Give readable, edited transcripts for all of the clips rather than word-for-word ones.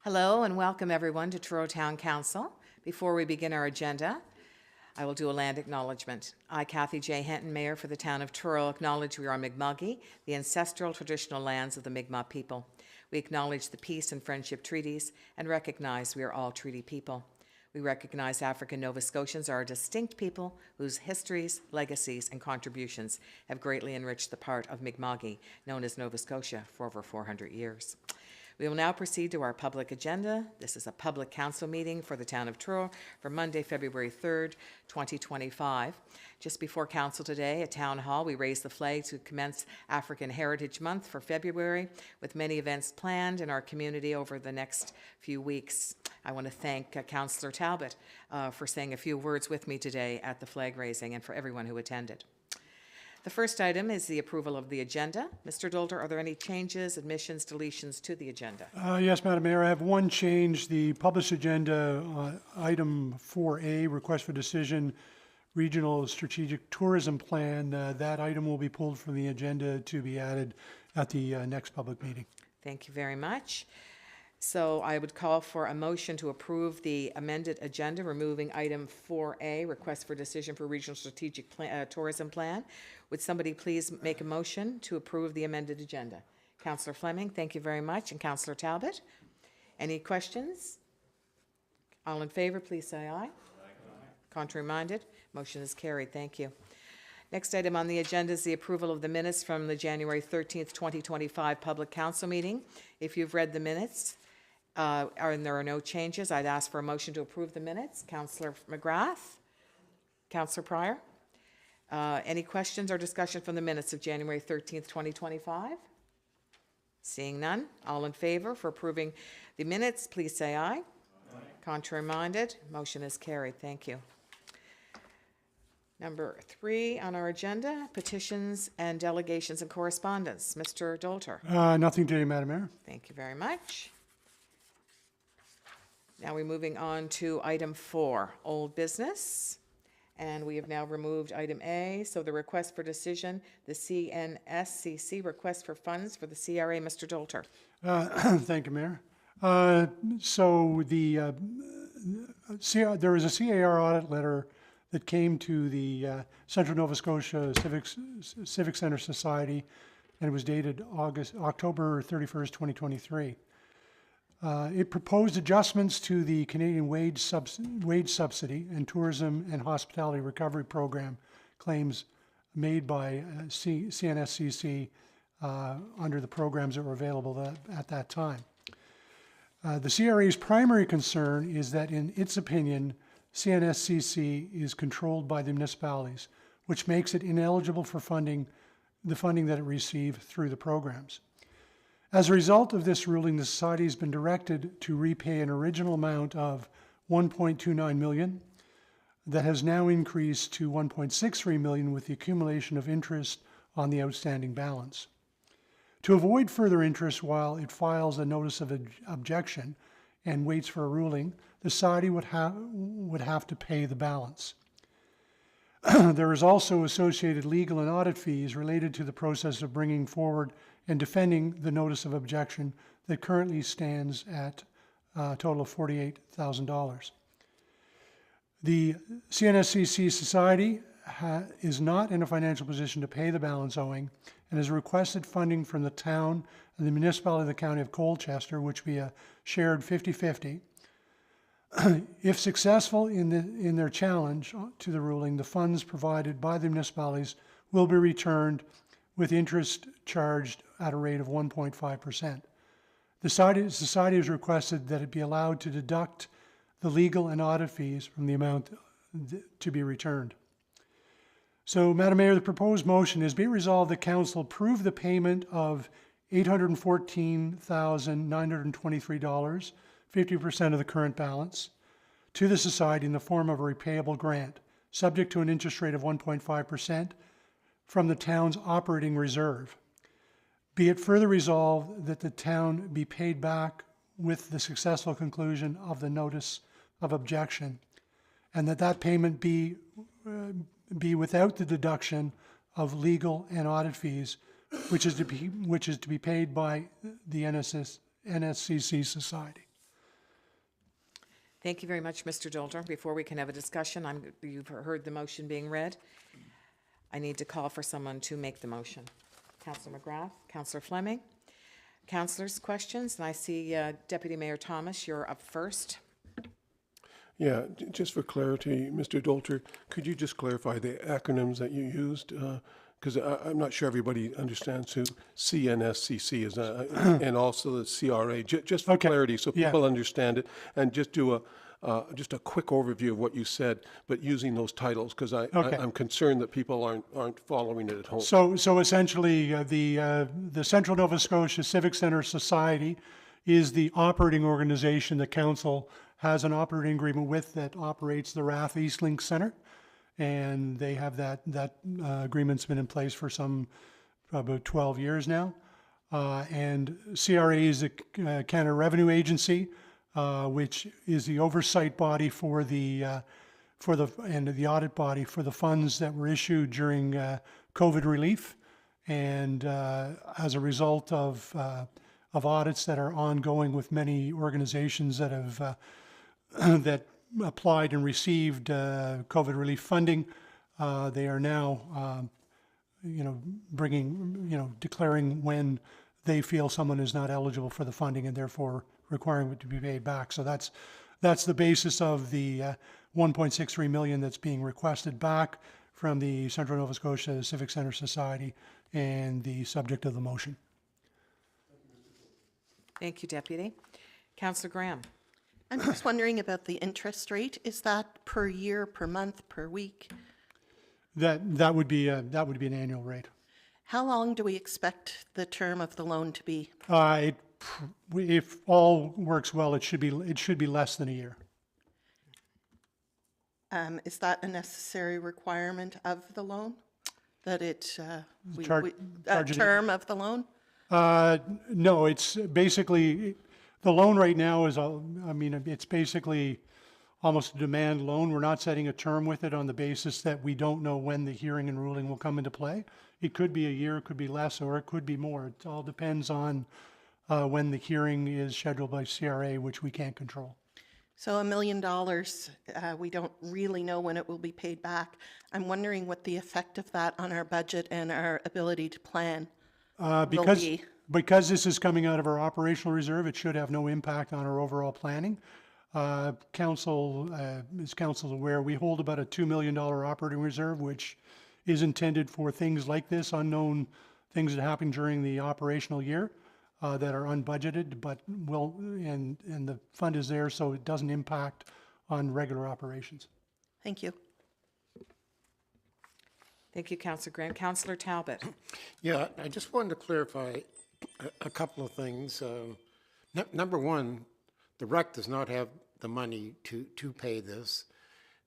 Hello and welcome everyone to Truro Town Council. Before we begin our agenda, I will do a land acknowledgement. I, Kathy J. Henton, Mayor for the town of Truro, acknowledge we are Mi'kma'ki, the ancestral traditional lands of the Mi'kmaq people. We acknowledge the peace and friendship treaties and recognize we are all treaty people. We recognize African Nova Scotians are a distinct people whose histories, legacies, and contributions have greatly enriched the part of Mi'kma'ki, known as Nova Scotia, for over 400 years. We will now proceed to our public agenda. This is a public council meeting for the town of Truro for Monday, February 3rd, 2025. Just before council today at Town Hall, we raised the flag to commence African Heritage Month for February, with many events planned in our community over the next few weeks. I want to thank Councillor Talbot for saying a few words with me today at the flag raising and for everyone who attended. The first item is the approval of the agenda. Mr. Dolter, are there any changes, admissions, deletions to the agenda? Yes, Madam Mayor, I have one change. The published agenda, item 4A, request for decision, regional strategic tourism plan. That item will be pulled from the agenda to be added at the next public meeting. Thank you very much. So I would call for a motion to approve the amended agenda, removing item 4A, request for decision for regional strategic tourism plan. Would somebody please make a motion to approve the amended agenda? Councillor Fleming, thank you very much, and Councillor Talbot. Any questions? All in favor, please say aye. Aye. Contrary minded, motion is carried. Thank you. Next item on the agenda is the approval of the minutes from the January 13th, 2025 public council meeting. If you've read the minutes, and there are no changes, I'd ask for a motion to approve the minutes. Councillor McGrath, Councillor Pryor. Any questions or discussion from the minutes of January 13th, 2025? Seeing none, all in favor for approving the minutes, please say aye. Aye. Contrary minded, motion is carried. Thank you. Number 3 on our agenda, petitions and delegations and correspondence. Mr. Dolter. Nothing today, Madam Mayor. Thank you very much. Now we're moving on to item 4, old business. And we have now removed item A. So the request for decision, the CNSCC request for funds for the CRA. Mr. Dolter. Thank you, Mayor. So there was a CAR audit letter that came to the Central Nova Scotia Civic Centre Society, and it was dated October 31st, 2023. It proposed adjustments to the Canadian wage subsidy and tourism and hospitality recovery program claims made by CNSCC under the programs that were available at that time. The CRA's primary concern is that, in its opinion, CNSCC is controlled by the municipalities, which makes it ineligible for the funding that it received through the programs. As a result of this ruling, the Society has been directed to repay an original amount of $1.29 million that has now increased to $1.63 million with the accumulation of interest on the outstanding balance. To avoid further interest while it files a notice of objection and waits for a ruling, the Society would have to pay the balance. There is also associated legal and audit fees related to the process of bringing forward and defending the notice of objection that currently stands at a total of $48,000. The CNSCC Society is not in a financial position to pay the balance owing and has requested funding from the town and the municipality of the County of Colchester, which will be a shared 50-50. If successful in their challenge to the ruling, the funds provided by the municipalities will be returned with interest charged at a rate of 1.5%. The Society has requested that it be allowed to deduct the legal and audit fees from the amount to be returned. So, Madam Mayor, the proposed motion is be resolved that Council approve the payment of $814,923, 50% of the current balance, to the Society in the form of a repayable grant, subject to an interest rate of 1.5% from the town's operating reserve. Be it further resolved that the town be paid back with the successful conclusion of the notice of objection, and that payment be without the deduction of legal and audit fees, which is to be paid by the NSCC Society. Thank you very much, Mr. Dolder. Before we can have a discussion, you've heard the motion being read. I need to call for someone to make the motion. Councillor McGrath, Councillor Fleming. Councillors, questions? And I see Deputy Mayor Thomas, you're up first. Yeah, just for clarity, Mr. Dolter, could you just clarify the acronyms that you used? Because I'm not sure everybody understands who CNSCC is, and also the CRA. Just for clarity, so people understand it, and just do just a quick overview of what you said, but using those titles, because I'm concerned that people aren't following it at home. So essentially, the Central Nova Scotia Civic Centre Society is the operating organization the council has an operating agreement with that operates the Rath Eastlink Centre, and they have that agreement's been in place for about 12 years now. And CRA is the Canada Revenue Agency, which is the oversight body and the audit body for the funds that were issued during COVID relief, and as a result of audits that are ongoing with many organizations that have that applied and received COVID relief funding, they are now, declaring when they feel someone is not eligible for the funding and therefore requiring it to be paid back. So that's the basis of the 1.63 million that's being requested back from the Central Nova Scotia Civic Centre Society and the subject of the motion. Thank you, Deputy. Councillor Graham. I'm just wondering about the interest rate. Is that per year, per month, per week? That would be an annual rate. How long do we expect the term of the loan to be? If all works well, it should be less than a year. Is that a necessary requirement of the loan? That term of the loan? No, it's basically, the loan right now is, it's basically almost a demand loan. We're not setting a term with it on the basis that we don't know when the hearing and ruling will come into play. It could be a year, it could be less, or it could be more. It all depends on when the hearing is scheduled by CRA, which we can't control. So $1 million, we don't really know when it will be paid back. I'm wondering what the effect of that on our budget and our ability to plan will be. Because this is coming out of our operational reserve, it should have no impact on our overall planning. Council's aware, we hold about a $2 million operating reserve, which is intended for things like this, unknown things that happen during the operational year that are unbudgeted, but and the fund is there, so it doesn't impact on regular operations. Thank you. Thank you, Councillor Graham. Councillor Talbot. Yeah, I just wanted to clarify a couple of things. Number one, the REC does not have the money to pay this,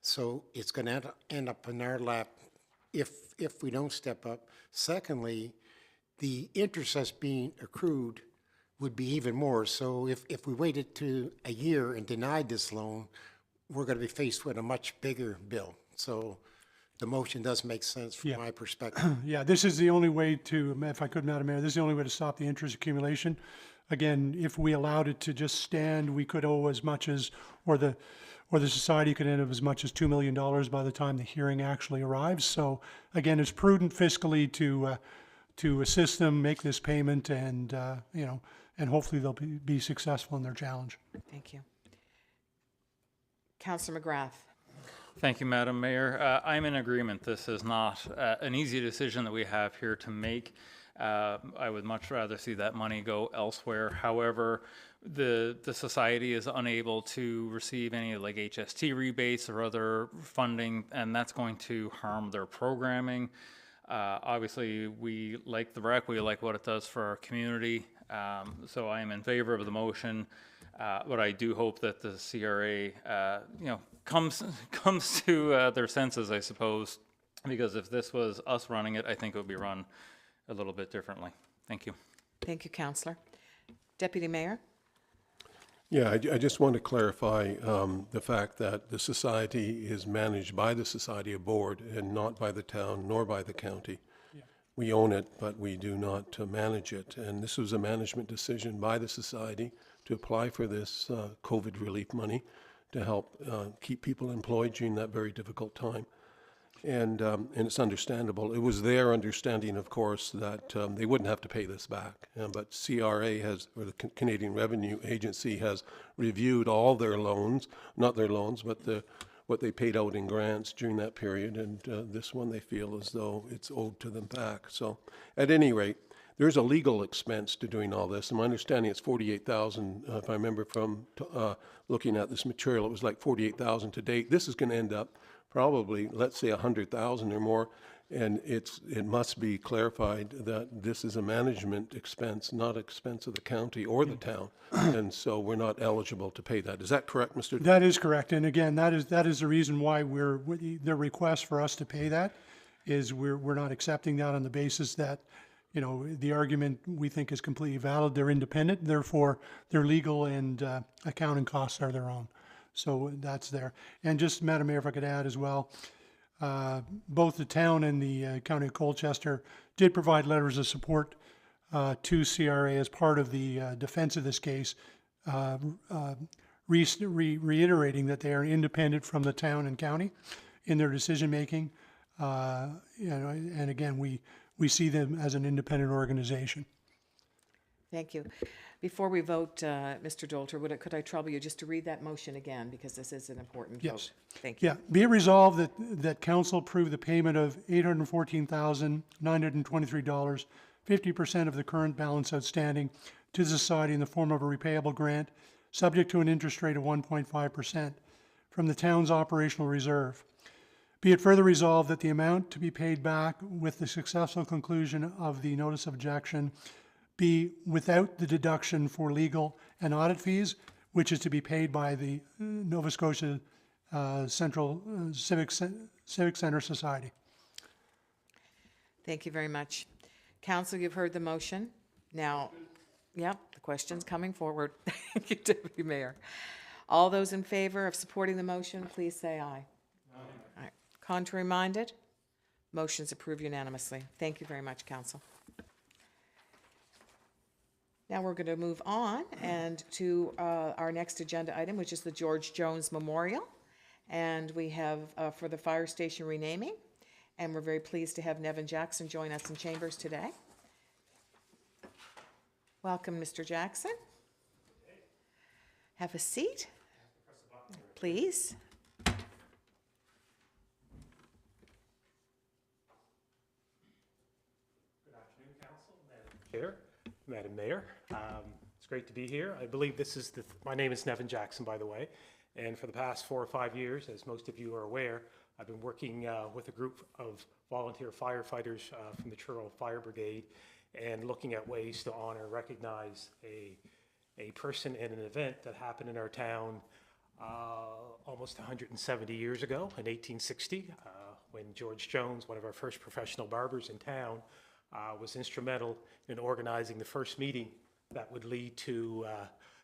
so it's going to end up in our lap if we don't step up. Secondly, the interest that's being accrued would be even more. So if we waited to a year and denied this loan, we're going to be faced with a much bigger bill. So the motion does make sense from my perspective. Yeah, this is the only way to, if I could, Madam Mayor, this is the only way to stop the interest accumulation. Again, if we allowed it to just stand, we could owe as much as, or the society could end up as much as $2 million by the time the hearing actually arrives. So again, it's prudent fiscally to assist them make this payment, and and hopefully they'll be successful in their challenge. Thank you. Councillor McGrath. Thank you, Madam Mayor. I'm in agreement. This is not an easy decision that we have here to make. I would much rather see that money go elsewhere. However, the society is unable to receive any like HST rebates or other funding, and that's going to harm their programming. Obviously, we like the REC, we like what it does for our community, so I am in favor of the motion, but I do hope that the CRA, comes to their senses, I suppose, because if this was us running it, I think it would be run a little bit differently. Thank you. Thank you, Councillor. Deputy Mayor. Yeah, I just want to clarify the fact that the society is managed by the society board and not by the town nor by the county. Yeah. We own it, but we do not manage it. And this was a management decision by the society to apply for this COVID relief money to help keep people employed during that very difficult time. And it's understandable. It was their understanding, of course, that they wouldn't have to pay this back. But CRA has, or the Canadian Revenue Agency, has reviewed all their loans, not their loans, but what they paid out in grants during that period. And this one they feel as though it's owed to them back. So at any rate, there's a legal expense to doing all this. And my understanding it's $48,000, if I remember from looking at this material, it was like $48,000 to date. This is going to end up probably, let's say, $100,000 or more, and it must be clarified that this is a management expense, not expense of the county or the town, and so we're not eligible to pay that. Is that correct, Mr.? That is correct, and again, that is the reason why the request for us to pay that is we're not accepting that on the basis that, you know, the argument we think is completely valid. They're independent, therefore their legal and accounting costs are their own. So that's there. And just, Madam Mayor, if I could add as well, both the town and the County of Colchester did provide letters of support to CRA as part of the defense of this case, reiterating that they are independent from the town and county in their decision-making. You know, and again, we see them as an independent organization. Thank you. Before we vote, Mr. Dolter, could I trouble you just to read that motion again, because this is an important vote? Yes. Thank you. Yeah, be it resolved that council approve the payment of $814,923, 50% of the current balance outstanding to the society in the form of a repayable grant, subject to an interest rate of 1.5% from the town's operational reserve. Be it further resolved that the amount to be paid back with the successful conclusion of the notice of objection be without the deduction for legal and audit fees, which is to be paid by the Nova Scotia Central Civic Center Society. Thank you very much. Council, you've heard the motion. Now, yep, the question's coming forward. Thank you, Deputy Mayor. All those in favor of supporting the motion, please say aye. Aye. All right. Contrary minded? Motion's approved unanimously. Thank you very much, Council. Now we're going to move on and to our next agenda item, which is the George Jones Memorial. And we have for the fire station renaming. And we're very pleased to have Nevin Jackson join us in chambers today. Welcome, Mr. Jackson. Have a seat, please. Chair, Madam Mayor, it's great to be here. I believe this is my name is Nevin Jackson, by the way, and for the past 4 or 5 years, as most of you are aware, I've been working with a group of volunteer firefighters from the Truro Fire Brigade and looking at ways to honor and recognize a person and an event that happened in our town almost 170 years ago in 1860, when George Jones, one of our first professional barbers in town, was instrumental in organizing the first meeting that would lead to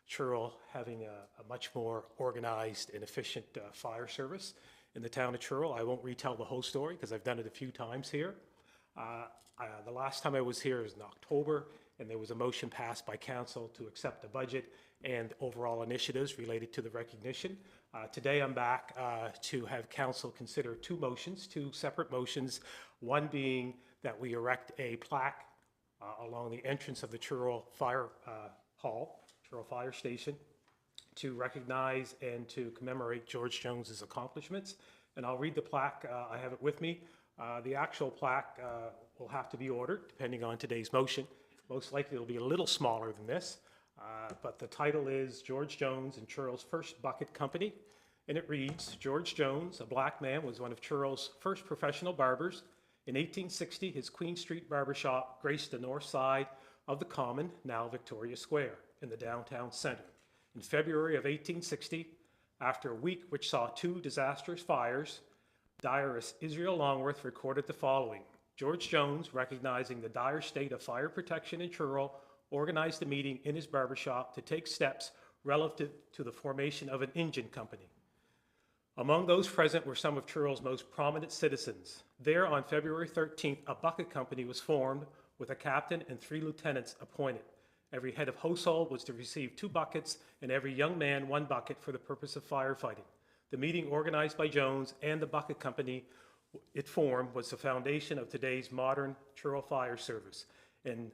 Truro having a much more organized and efficient fire service in the town of Truro. I won't retell the whole story because I've done it a few times here. The last time I was here was in October, and there was a motion passed by council to accept the budget and overall initiatives related to the recognition. Today I'm back to have council consider two separate motions, one being that we erect a plaque along the entrance of the Truro Fire Hall, Truro Fire Station, to recognize and to commemorate George Jones's accomplishments. And I'll read the plaque, I have it with me. The actual plaque will have to be ordered depending on today's motion. Most likely it'll be a little smaller than this, but the title is George Jones and Truro's First Bucket Company. And it reads, George Jones, a black man, was one of Truro's first professional barbers. In 1860, his Queen Street barbershop graced the north side of the Common, now Victoria Square, in the downtown center. In February of 1860, after a week which saw 2 disastrous fires, diarist Israel Longworth recorded the following. George Jones, recognizing the dire state of fire protection in Truro, organized a meeting in his barbershop to take steps relative to the formation of an engine company. Among those present were some of Truro's most prominent citizens. There, on February 13th, a bucket company was formed with a captain and 3 lieutenants appointed. Every head of household was to receive 2 buckets, and every young man 1 bucket for the purpose of firefighting. The meeting organized by Jones and the bucket company it formed was the foundation of today's modern Truro Fire Service. And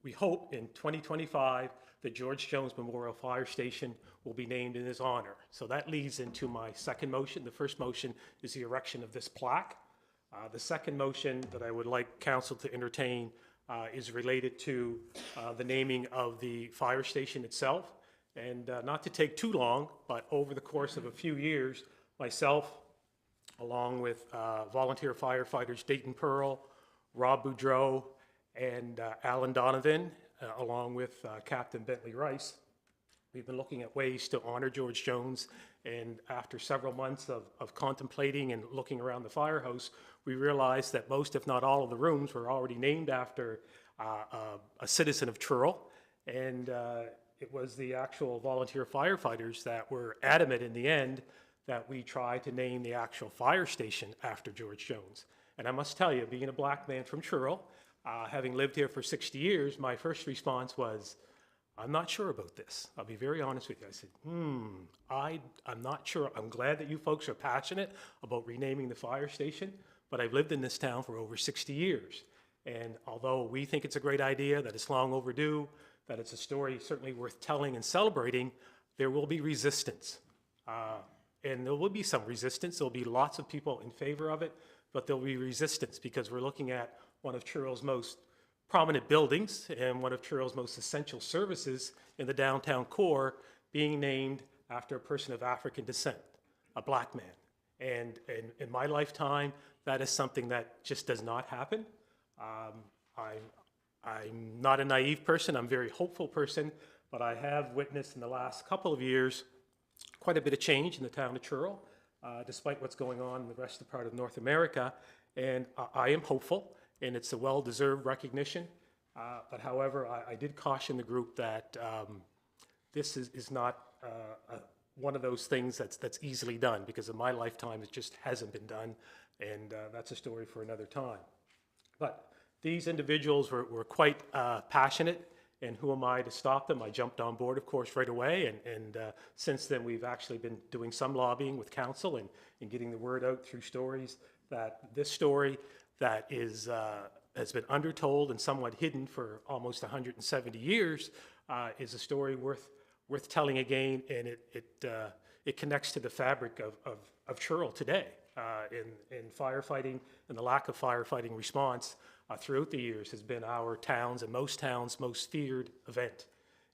we hope in 2025 that George Jones Memorial Fire Station will be named in his honor. So that leads into my second motion. The first motion is the erection of this plaque. The second motion that I would like council to entertain is related to the naming of the fire station itself. And not to take too long, but over the course of a few years, myself, along with volunteer firefighters Dayton Pearl, Rob Boudreau, and Alan Donovan, along with Captain Bentley Rice, we've been looking at ways to honor George Jones. And after several months of contemplating and looking around the firehouse, we realized that most, if not all, of the rooms were already named after a citizen of Truro. And it was the actual volunteer firefighters that were adamant in the end that we try to name the actual fire station after George Jones. And I must tell you, being a black man from Truro, having lived here for 60 years, my first response was, I'm not sure about this. I'll be very honest with you. I said, I'm not sure. I'm glad that you folks are passionate about renaming the fire station, but I've lived in this town for over 60 years. And although we think it's a great idea, that it's long overdue, that it's a story certainly worth telling and celebrating, there will be resistance. And there will be some resistance. There'll be lots of people in favor of it, but there'll be resistance because we're looking at one of Truro's most prominent buildings and one of Truro's most essential services in the downtown core being named after a person of African descent, a black man. And in my lifetime, that is something that just does not happen. I'm not a naive person. I'm a very hopeful person, but I have witnessed in the last couple of years quite a bit of change in the town of Truro, despite what's going on in the rest of the part of North America. And I am hopeful, and it's a well-deserved recognition. But however, I did caution the group that this is not one of those things that's easily done, because in my lifetime, it just hasn't been done, and that's a story for another time. But these individuals were quite passionate, and who am I to stop them? I jumped on board, of course, right away, and since then, we've actually been doing some lobbying with council and getting the word out through stories that this story that has been undertold and somewhat hidden for almost 170 years is a story worth telling again, and it connects to the fabric of Truro today in firefighting, and the lack of firefighting response throughout the years has been our towns and most towns' most feared event.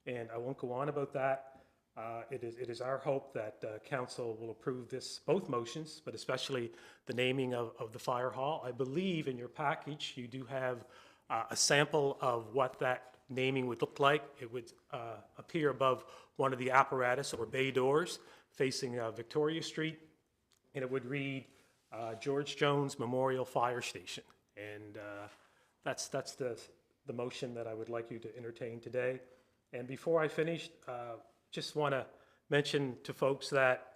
And I won't go on about that. It is our hope that council will approve both motions, but especially the naming of the fire hall. I believe in your package you do have a sample of what that naming would look like. It would appear above one of the apparatus or bay doors facing Victoria Street, and it would read George Jones Memorial Fire Station. And that's the motion that I would like you to entertain today. And before I finish, just want to mention to folks that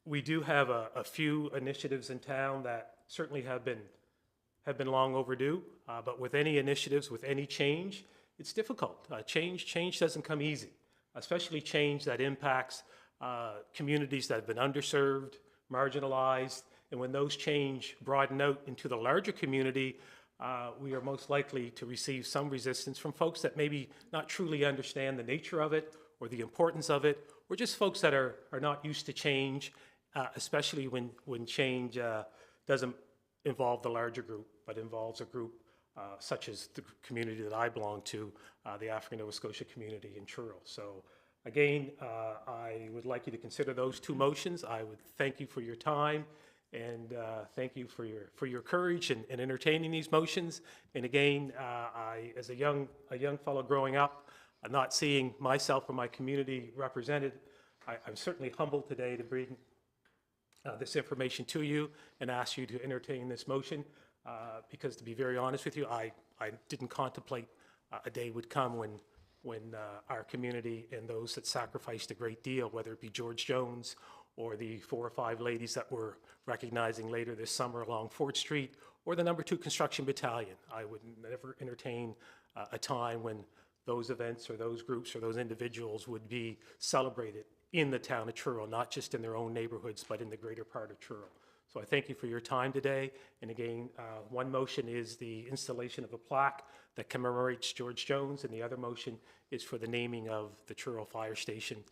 we do have a few initiatives in town that certainly have been long overdue. But with any initiatives, with any change, it's difficult. Change doesn't come easy, especially change that impacts communities that have been underserved, marginalized, and when those change broaden out into the larger community, we are most likely to receive some resistance from folks that maybe not truly understand the nature of it or the importance of it, or just folks that are not used to change, especially when change doesn't involve the larger group, but involves a group such as the community that I belong to, the African Nova Scotia community in Truro. So again, I would like you to consider those two motions. I would thank you for your time, and thank you for your courage in entertaining these motions. And again, I, as a young fellow growing up, not seeing myself or my community represented, I'm certainly humbled today to bring this information to you and ask you to entertain this motion, because to be very honest with you, I didn't contemplate a day would come when our community and those that sacrificed a great deal, whether it be George Jones or the 4 or 5 ladies that we're recognizing later this summer along Fort Street, or the No. 2 Construction Battalion. I would never entertain a time when those events or those groups or those individuals would be celebrated in the town of Truro, not just in their own neighborhoods, but in the greater part of Truro. So I thank you for your time today. And again, one motion is the installation of a plaque that commemorates George Jones, and the other motion is for the naming of the Truro Fire Station,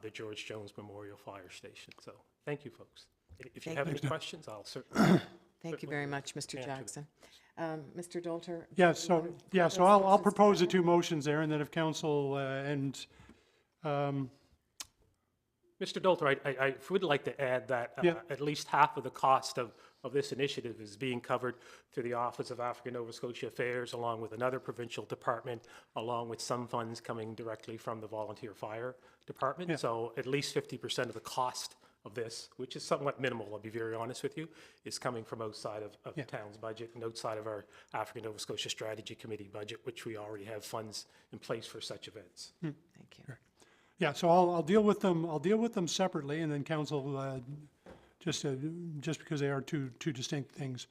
the George Jones Memorial Fire Station. So thank you, folks. If you have any questions, I'll certainly. Thank you very much, Mr. Jackson. Mr. Dolter? Yeah, so, I'll propose the two motions there, and then if council, Mr. Dolter, I would like to add that Yeah. at least half of the cost of this initiative is being covered through the Office of African Nova Scotia Affairs, along with another provincial department, along with some funds coming directly from the Volunteer Fire Department. Yeah. So at least 50% of the cost of this, which is somewhat minimal, I'll be very honest with you, is coming from outside of the town's budget and outside of our African Nova Scotia Strategy Committee budget, which we already have funds in place for such events. Thank you. yeah, so I'll deal with them separately, and then council, just because they are two distinct things.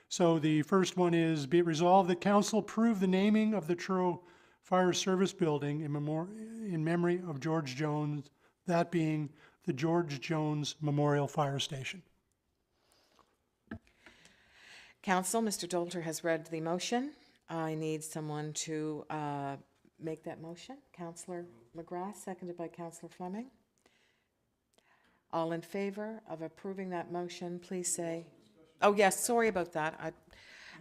So the first one is, be it resolved that council approve the naming of the Truro Fire Service Building in memory of George Jones, that being the George Jones Memorial Fire Station. Council, Mr. Dolter has read the motion. I need someone to make that motion. Councillor McGrath, seconded by Councillor Fleming. All in favor of approving that motion, please say. Oh, yes, sorry about that.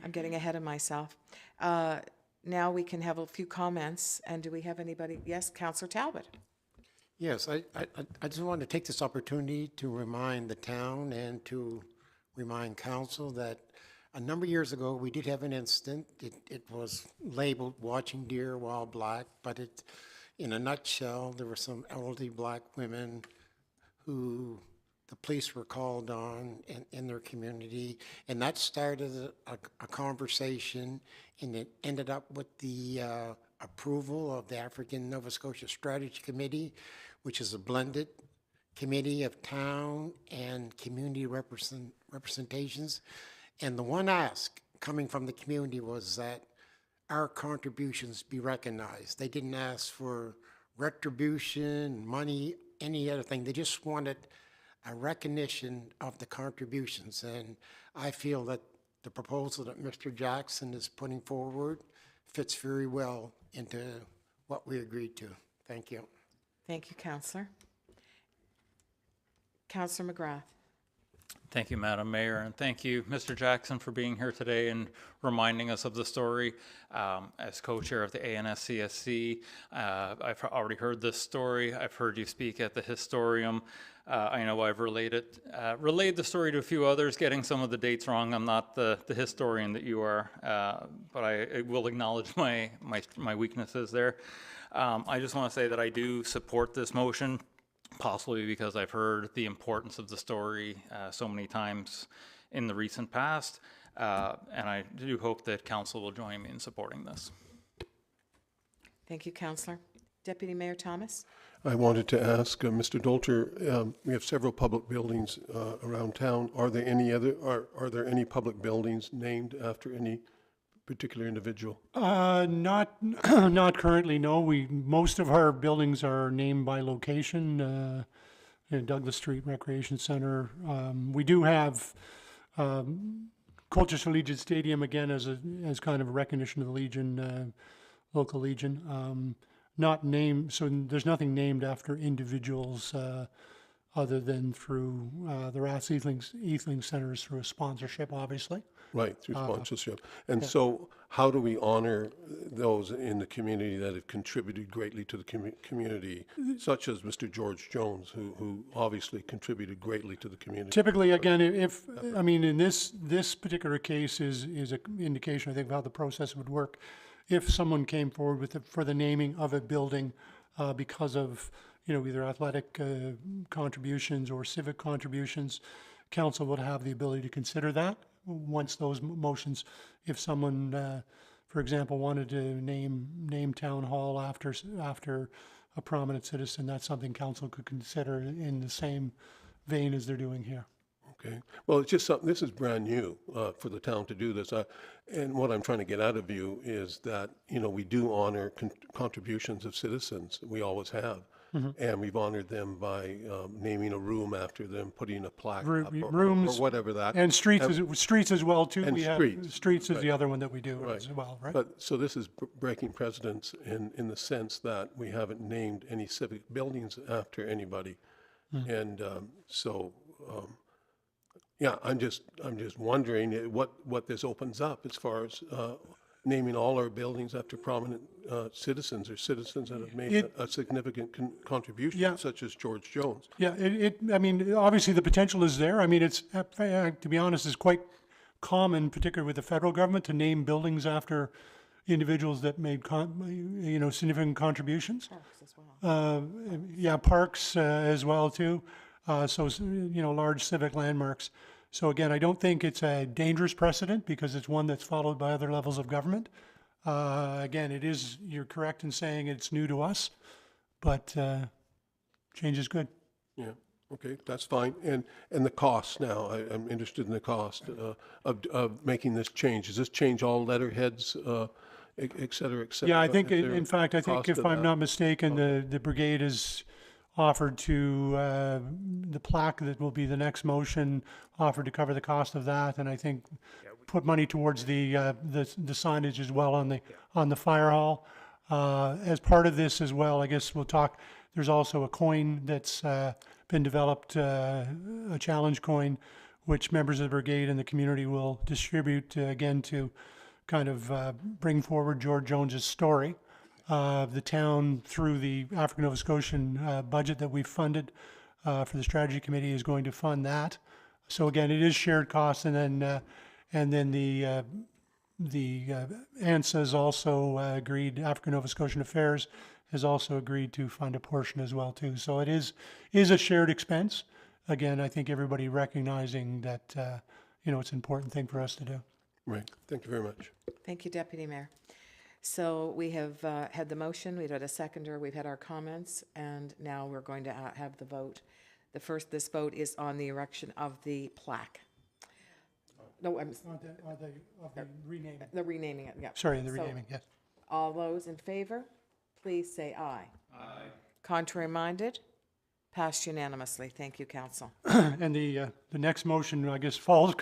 I'm getting ahead of myself. Now we can have a few comments. And do we have anybody? Yes, Councillor Talbot. Yes, I just wanted to take this opportunity to remind the town and to remind council that a number of years ago, we did have an incident. It was labeled watching deer while black, but in a nutshell, there were some elderly black women who the police were called on in their community, and that started a conversation, and it ended up with the approval of the African Nova Scotia Strategy Committee, which is a blended committee of town and community representations. And the one ask coming from the community was that our contributions be recognized. They didn't ask for retribution, money, any other thing. They just wanted a recognition of the contributions. And I feel that the proposal that Mr. Jackson is putting forward fits very well into what we agreed to. Thank you. Thank you, Councillor. Councillor McGrath. Thank you, Madam Mayor, and thank you, Mr. Jackson, for being here today and reminding us of the story. As co-chair of the ANSCSC, I've already heard this story. I've heard you speak at the Historium. I know I've relayed the story to a few others, getting some of the dates wrong. I'm not the historian that you are, but I will acknowledge my weaknesses there. I just want to say that I do support this motion, possibly because I've heard the importance of the story so many times in the recent past, and I do hope that council will join me in supporting this. Thank you, Councillor. Deputy Mayor Thomas. I wanted to ask Mr. Dolter, we have several public buildings around town. Are there any public buildings named after any particular individual? Not currently, no. Most of our buildings are named by location. Douglas Street Recreation Center. We do have Colchester Legion Stadium again as kind of a recognition of the Legion, local Legion. Not named, so there's nothing named after individuals other than through the Raths Eathling Centers through a sponsorship, obviously. Right, through sponsorship. And so how do we honor those in the community that have contributed greatly to the community, such as Mr. George Jones, who obviously contributed greatly to the community? Typically, again, in this particular case is an indication, I think, of how the process would work. If someone came forward for the naming of a building because of, either athletic contributions or civic contributions, council would have the ability to consider that once those motions, if someone, for example, wanted to name town hall after a prominent citizen, that's something council could consider in the same vein as they're doing here. Okay, well, it's just something, this is brand new for the town to do this. And what I'm trying to get out of you is that, you know, we do honor contributions of citizens. We always have. And we've honored them by naming a room after them, putting a plaque up or Rooms whatever that. And streets as well, too. And We have streets, streets is the other one that we do Right. as well, right? But, so this is breaking precedence in the sense that we haven't named any civic buildings after anybody. And yeah, I'm just wondering what this opens up as far as naming all our buildings after prominent citizens or citizens that have made a significant contribution, Yeah. such as George Jones. Yeah, I mean, obviously the potential is there. I mean, it's, to be honest, it's quite common, particularly with the federal government, to name buildings after individuals that made, significant contributions. Parks as well. Yeah, parks as well, too. So, large civic landmarks. So again, I don't think it's a dangerous precedent because it's one that's followed by other levels of government. Again, you're correct in saying it's new to us, but change is good. Yeah, okay, that's fine. And the cost now, I'm interested in the cost of making this change. Does this change all letterheads, et cetera, et cetera? Yeah, I think, Is there in fact, I think cost if of I'm that? not mistaken, the brigade is offered to, the plaque that will be the next motion, offered to cover the cost of that, and I think put money towards the signage as well on the fire hall. As part of this as well, I guess we'll talk, there's also a coin that's been developed, a challenge coin, which members of the brigade and the community will distribute, again, to kind of bring forward George Jones's story. The town, through the African Nova Scotian budget that we've funded for the strategy committee, is going to fund that. So again, it is shared costs, and then the ANSA has also agreed. African Nova Scotian Affairs has also agreed to fund a portion as well too. So it is a shared expense. Again, I think everybody recognizing that it's an important thing for us to do. Right, thank you very much. Thank you, Deputy Mayor. So we have had the motion, we've had a seconder, we've had our comments, and now we're going to have the vote. This vote is on the erection of the plaque. No, Of the renaming. the renaming it, yeah. Sorry, the So, renaming, yes. all those in favor, please say aye. Aye. Contrary minded? Passed unanimously. Thank you, Council. And the next motion, I guess, falls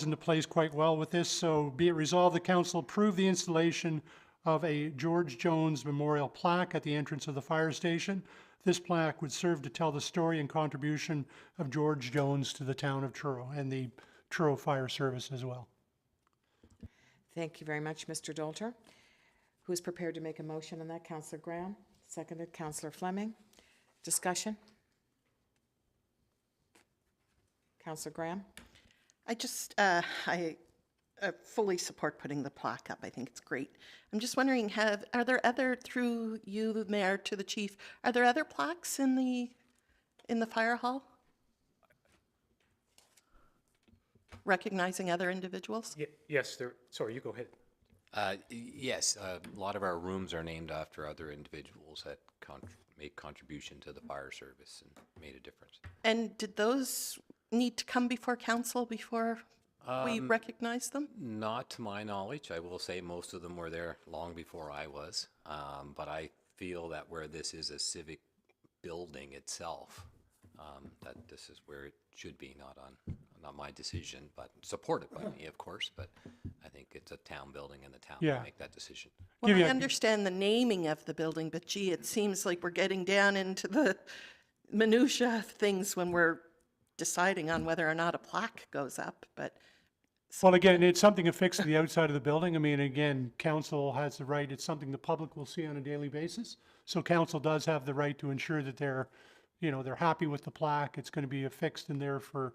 into place quite well with this. So be it resolved, the council approve the installation of a George Jones Memorial plaque at the entrance of the fire station. This plaque would serve to tell the story and contribution of George Jones to the town of Truro and the Truro Fire Service as well. Thank you very much, Mr. Dolter. Who's prepared to make a motion on that? Councillor Graham, seconded. Councillor Fleming. Discussion? Councillor Graham? I fully support putting the plaque up. I think it's great. I'm just wondering, are there other, through you, the mayor, to the chief, are there other plaques in the fire hall? Recognizing other individuals? Yes, sorry, you go ahead. Yes, a lot of our rooms are named after other individuals that made contribution to the fire service and made a difference. And did those need to come before council before we recognize them? Not to my knowledge. I will say most of them were there long before I was. But I feel that where this is a civic building itself, that this is where it should be, not my decision, but supported by me, of course. But I think it's a town building and the town Yeah. will make that decision. Well, Give I you a- understand the naming of the building, but gee, it seems like we're getting down into the minutia of things when we're deciding on whether or not a plaque goes up, but Well, again, it's something affixed to the outside of the building. I mean, again, council has the right, it's something the public will see on a daily basis. So council does have the right to ensure that they're happy with the plaque. It's going to be affixed in there for,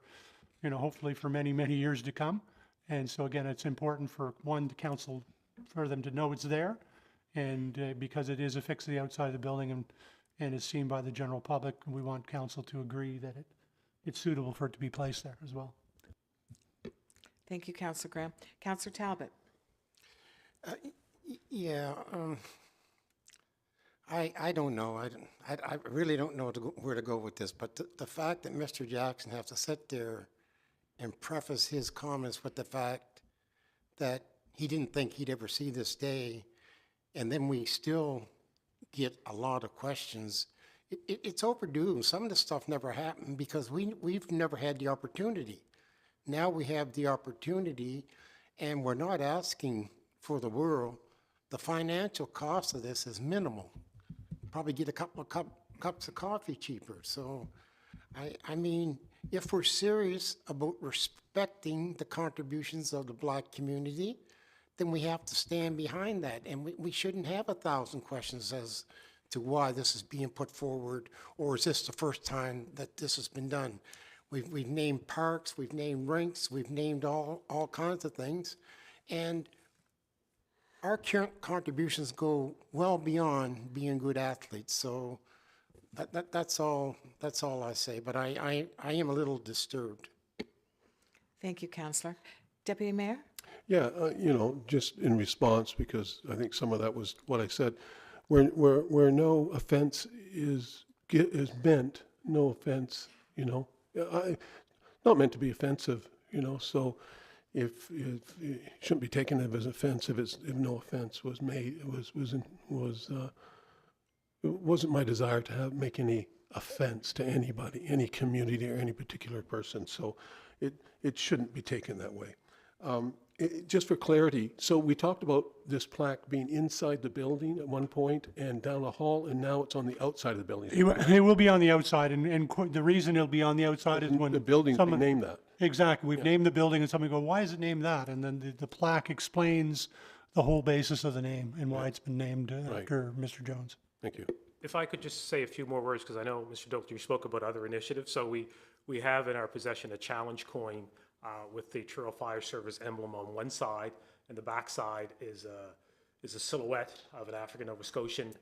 hopefully for many, many years to come. And so again, it's important for the council, for them to know it's there. And because it is affixed to the outside of the building and is seen by the general public, we want council to agree that it's suitable for it to be placed there as well. Thank you, Councillor Graham. Councillor Talbot? Yeah, I don't know. I really don't know where to go with this, but the fact that Mr. Jackson has to sit there and preface his comments with the fact that he didn't think he'd ever see this day, and then we still get a lot of questions, it's overdue. Some of this stuff never happened because we've never had the opportunity. Now we have the opportunity, and we're not asking for the world. The financial cost of this is minimal. Probably get a couple of cups of coffee cheaper. So, I mean, if we're serious about respecting the contributions of the Black community, then we have to stand behind that. And we shouldn't have 1,000 questions as to why this is being put forward, or is this the first time that this has been done? We've named parks, we've named rinks, we've named all kinds of things. And our current contributions go well beyond being good athletes. So that's all I say. But I am a little disturbed. Thank you, Councillor. Deputy Mayor? Yeah, just in response, because I think some of that was what I said, where no offense is meant, no offense, not meant to be offensive, so if it shouldn't be taken as offensive if no offense was made, it wasn't my desire to make any offense to anybody, any community or any particular person, so it shouldn't be taken that way. Just for clarity, so we talked about this plaque being inside the building at one point and down a hall, and now it's on the outside of the building. It will be on the outside, and the reason it'll be on the outside is when The building, someone- named that. Exactly. We've named the building, and somebody go, why is it named that? And then the plaque explains the whole basis of the name and why it's been named after Mr. Jones. Thank you. If I could just say a few more words, because I know, Mr. Doctor, you spoke about other initiatives. So we have in our possession a challenge coin with the Truro Fire Service emblem on one side, and the back side is a silhouette of an African Nova Scotian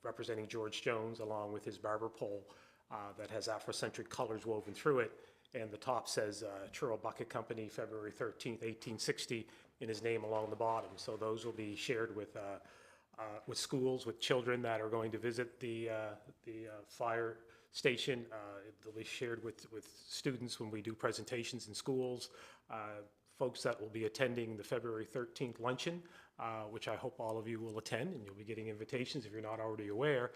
representing George Jones, along with his barber pole that has Afrocentric colors woven through it. And the top says Truro Bucket Company, February 13th, 1860, in his name along the bottom. So those will be shared with schools, with children that are going to visit the fire station. They'll be shared with students when we do presentations in schools, folks that will be attending the February 13th luncheon, which I hope all of you will attend, and you'll be getting invitations if you're not already aware.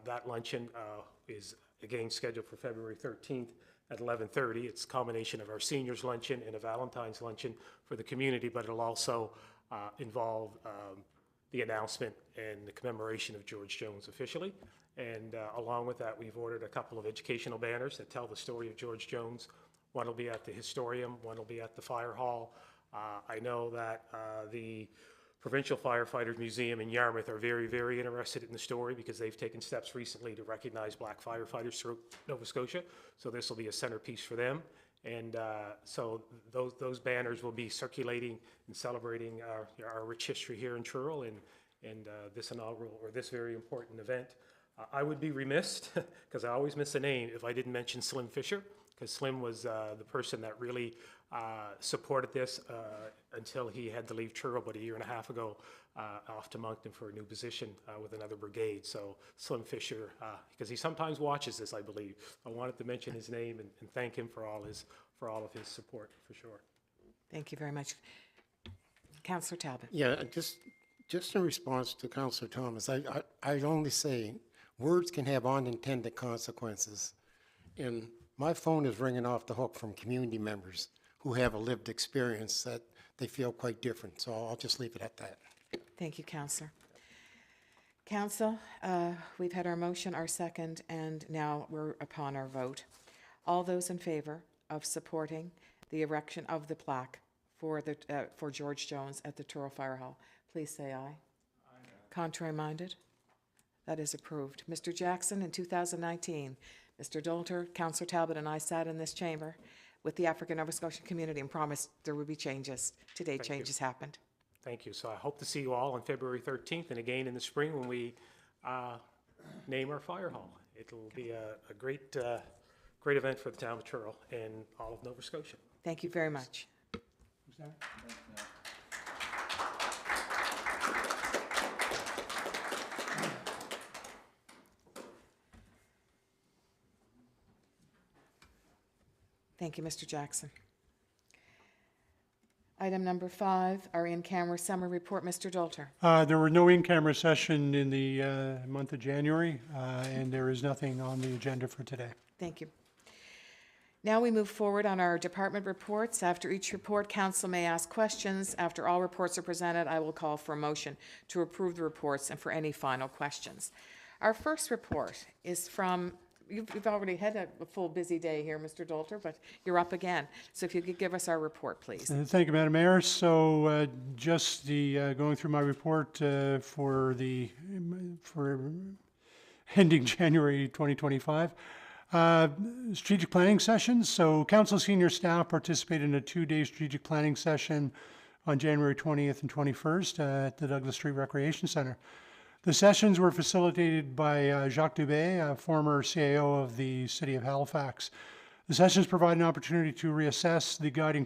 That luncheon is again scheduled for February 13th at 11:30. It's a combination of our seniors luncheon and a Valentine's luncheon for the community, but it'll also involve the announcement and the commemoration of George Jones officially. And along with that, we've ordered a couple of educational banners that tell the story of George Jones. One will be at the Historium, one will be at the Fire Hall. I know that the Provincial Firefighters Museum in Yarmouth are very, very interested in the story because they've taken steps recently to recognize Black firefighters throughout Nova Scotia. So this will be a centerpiece for them. And so those banners will be circulating and celebrating our rich history here in Truro and this inaugural, or this very important event. I would be remiss, because I always miss a name, if I didn't mention Slim Fisher, because Slim was the person that really supported this until he had to leave Truro about a year and a half ago off to Moncton for a new position with another brigade. So Slim Fisher, because he sometimes watches this, I believe. I wanted to mention his name and thank him for all of his support, for sure. Thank you very much. Councillor Talbot. Yeah, just in response to Councillor Thomas, I'd only say words can have unintended consequences. And my phone is ringing off the hook from community members who have a lived experience that they feel quite different. So I'll just leave it at that. Thank you, Councillor. Council, we've had our motion, our second, and now we're upon our vote. All those in favor of supporting the erection of the plaque for George Jones at the Truro Fire Hall, please say aye. Aye. Contrary minded? That is approved. Mr. Jackson, in 2019, Mr. Dolter, Councillor Talbot, and I sat in this chamber with the African Nova Scotian community and promised there would be changes. Today, changes happened. Thank you. So I hope to see you all on February 13th and again in the spring when we name our fire hall. It'll be a great event for the town of Truro and all of Nova Scotia. Thank you very much. Thank you, Mr. Jackson. Item number 5, our in-camera summary report. Mr. Dolter. There were no in-camera session in the month of January, and there is nothing on the agenda for today. Thank you. Now we move forward on our department reports. After each report, council may ask questions. After all reports are presented, I will call for a motion to approve the reports and for any final questions. Our first report is from, you've already had a full busy day here, Mr. Dolter, but you're up again. So if you could give us our report, please. Thank you, Madam Mayor. So just going through my report for ending January 2025. Strategic planning sessions. So council senior staff participated in a 2-day strategic planning session on January 20th and 21st at the Douglas Street Recreation Center. The sessions were facilitated by Jacques Dubé, a former CAO of the City of Halifax. The sessions provide an opportunity to reassess the guiding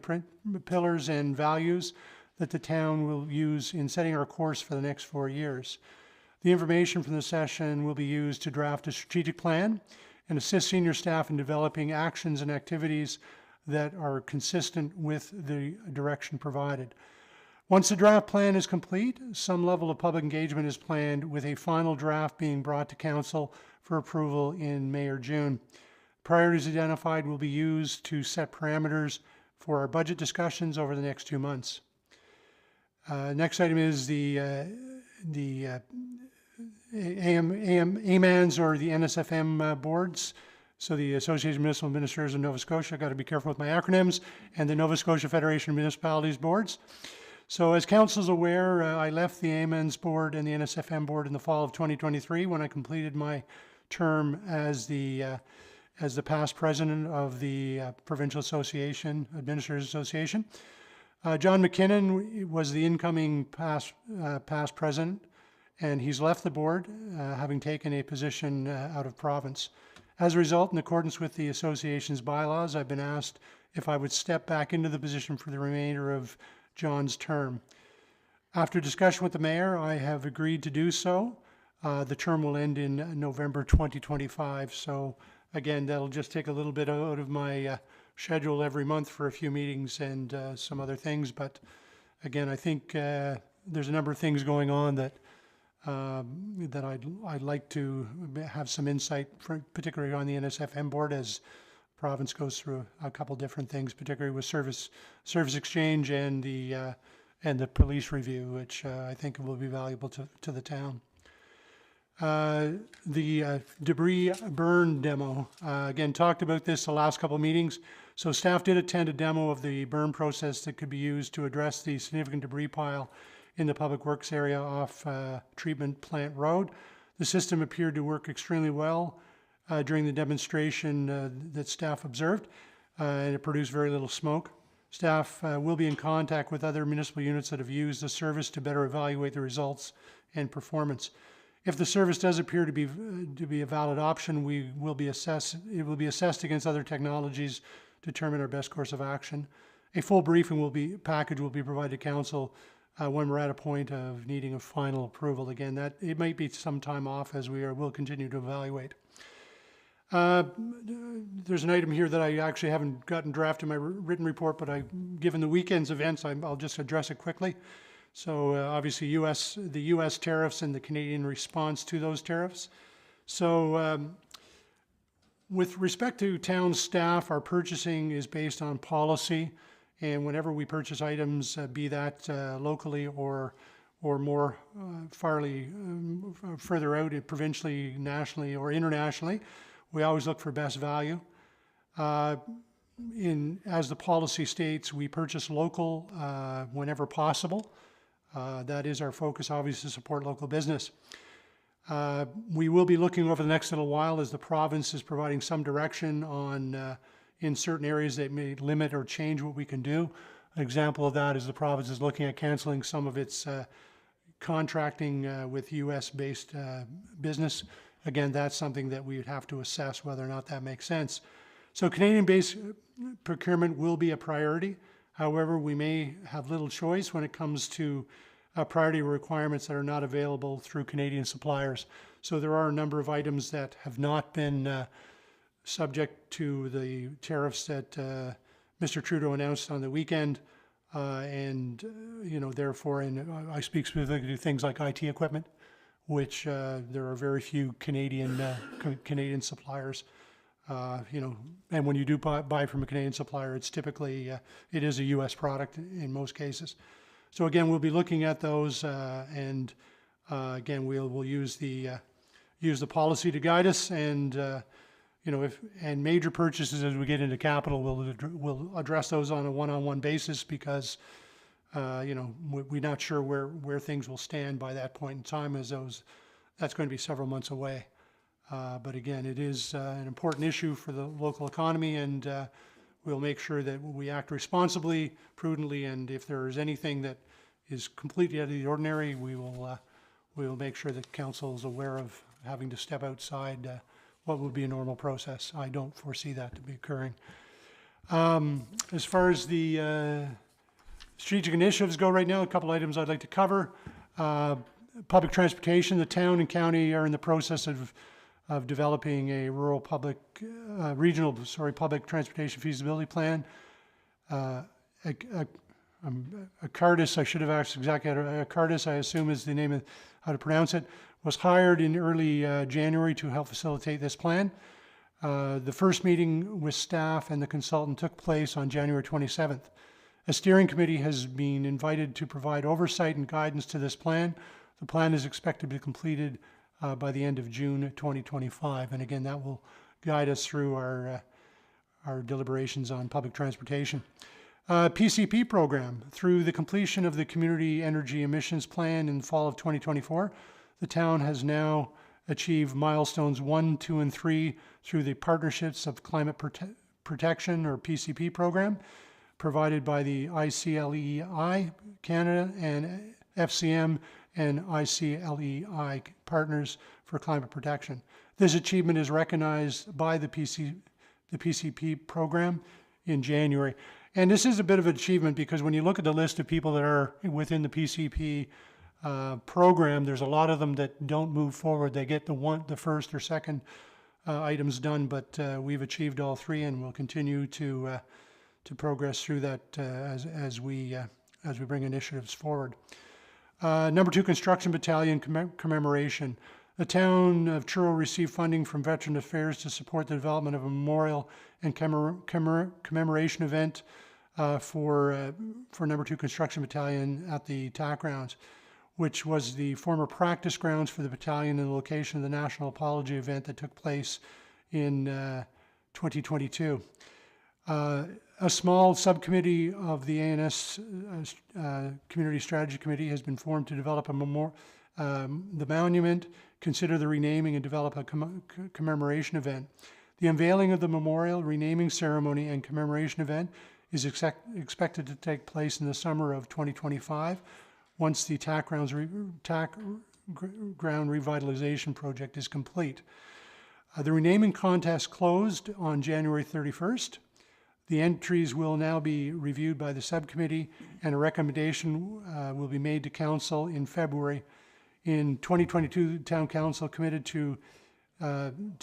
pillars and values that the town will use in setting our course for the next 4 years. The information from the session will be used to draft a strategic plan and assist senior staff in developing actions and activities that are consistent with the direction provided. Once the draft plan is complete, some level of public engagement is planned, with a final draft being brought to council for approval in May or June. Priorities identified will be used to set parameters for our budget discussions over the next 2 months. Next item is the AMANs, or the NSFM boards. So the Association of Municipal Administrators of Nova Scotia, I've got to be careful with my acronyms, and the Nova Scotia Federation of Municipalities boards. So as council is aware, I left the AMANs board and the NSFM board in the fall of 2023 when I completed my term as the past president of the Provincial Association, Administrators Association. John McKinnon was the incoming past president, and he's left the board, having taken a position out of province. As a result, in accordance with the association's bylaws, I've been asked if I would step back into the position for the remainder of John's term. After discussion with the mayor, I have agreed to do so. The term will end in November 2025. So again, that'll just take a little bit out of my schedule every month for a few meetings and some other things. But again, I think there's a number of things going on that I'd like to have some insight, particularly on the NSFM board, as province goes through a couple different things, particularly with service exchange and the police review, which I think will be valuable to the town. The debris burn demo, again, talked about this the last couple of meetings. So staff did attend a demo of the burn process that could be used to address the significant debris pile in the public works area off Treatment Plant Road. The system appeared to work extremely well during the demonstration that staff observed, and it produced very little smoke. Staff will be in contact with other municipal units that have used the service to better evaluate the results and performance. If the service does appear to be a valid option, it will be assessed against other technologies to determine our best course of action. A full briefing package will be provided to council when we're at a point of needing a final approval. Again, that it might be some time off as will continue to evaluate. There's an item here that I actually haven't gotten drafted in my written report, but given the weekend's events, I'll just address it quickly. So obviously the U.S. tariffs and the Canadian response to those tariffs. So with respect to town staff, our purchasing is based on policy, and whenever we purchase items, be that locally or more further out, provincially, nationally, or internationally, we always look for best value. As the policy states, we purchase local whenever possible. That is our focus, obviously, to support local business. We will be looking over the next little while as the province is providing some direction on in certain areas that may limit or change what we can do. An example of that is the province is looking at canceling some of its contracting with US-based business. Again, that's something that we would have to assess whether or not that makes sense. So Canadian-based procurement will be a priority. However, we may have little choice when it comes to priority requirements that are not available through Canadian suppliers. So there are a number of items that have not been subject to the tariffs that Mr. Trudeau announced on the weekend. Therefore, and I speak specifically to things like IT equipment, which there are very few Canadian suppliers. And when you do buy from a Canadian supplier, it's typically, it is a U.S. product in most cases. So again, we'll be looking at those, and again, we'll use the policy to guide us, and and major purchases as we get into capital, we'll address those on a one-on-one basis, because we're not sure where things will stand by that point in time, as that's going to be several months away. But again, it is an important issue for the local economy, and we'll make sure that we act responsibly, prudently, and if there is anything that is completely out of the ordinary, we will make sure that council is aware of having to step outside what would be a normal process. I don't foresee that to be occurring. As far as the strategic initiatives go right now, a couple items I'd like to cover. Public transportation, the town and county are in the process of developing a regional public transportation feasibility plan. Cardis, I should have asked exactly Cardis, I assume is the name of how to pronounce it, was hired in early January to help facilitate this plan. The first meeting with staff and the consultant took place on January 27th. A steering committee has been invited to provide oversight and guidance to this plan. The plan is expected to be completed by the end of June 2025. And again, that will guide us through our deliberations on public transportation. PCP program. Through the completion of the Community Energy Emissions Plan in the fall of 2024, the town has now achieved milestones 1, 2, and 3 through the Partnerships of Climate Protection, or PCP program, provided by the ICLEI Canada and FCM and ICLEI Partners for Climate Protection. This achievement is recognized by the PCP program in January. And this is a bit of an achievement, because when you look at the list of people that are within the PCP program, there's a lot of them that don't move forward. They get the first or second items done, but we've achieved all three, and we'll continue to progress through that as we bring initiatives forward. Number 2, Construction Battalion commemoration. The town of Truro received funding from Veteran Affairs to support the development of a memorial and commemoration event for Number 2 Construction Battalion at the TAC grounds, which was the former practice grounds for the battalion and the location of the National Apology event that took place in 2022. A small subcommittee of the ANS Community Strategy Committee has been formed to develop the monument, consider the renaming, and develop a commemoration event. The unveiling of the memorial, renaming ceremony, and commemoration event is expected to take place in the summer of 2025, once the TAC ground revitalization project is complete. The renaming contest closed on January 31st. The entries will now be reviewed by the subcommittee, and a recommendation will be made to council in February. In 2022, the town council committed to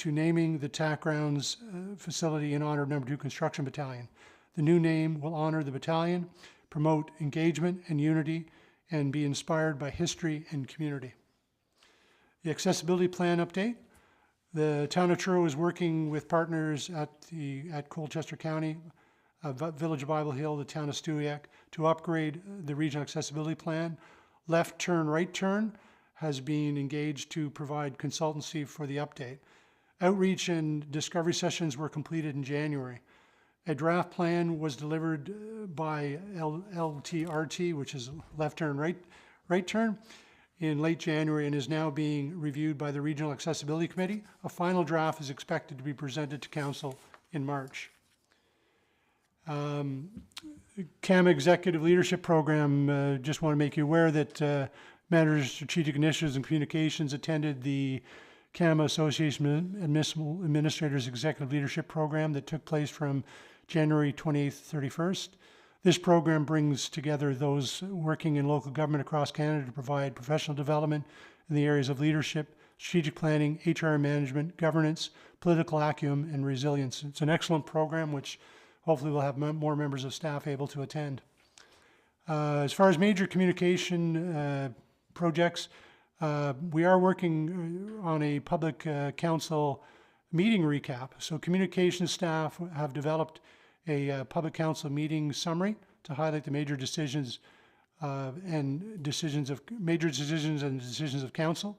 naming the TAC grounds facility in honor of Number 2 Construction Battalion. The new name will honor the battalion, promote engagement and unity, and be inspired by history and community. The accessibility plan update. The town of Truro is working with partners at Colchester County, Village of Bible Hill, the town of Stewiacke, to upgrade the regional accessibility plan. Left turn, right turn has been engaged to provide consultancy for the update. Outreach and discovery sessions were completed in January. A draft plan was delivered by LTRT, which is left turn, right turn, in late January, and is now being reviewed by the Regional Accessibility Committee. A final draft is expected to be presented to Council in March. CAM Executive Leadership Program, just want to make you aware that Managers of Strategic Initiatives and Communications attended the CAM Association Municipal Administrators Executive Leadership Program that took place from January 28th, 31st. This program brings together those working in local government across Canada to provide professional development in the areas of leadership, strategic planning, HR management, governance, political acumen, and resilience. It's an excellent program, which hopefully we'll have more members of staff able to attend. As far as major communication projects, we are working on a public council meeting recap. So communications staff have developed a public council meeting summary to highlight the major decisions and decisions of council.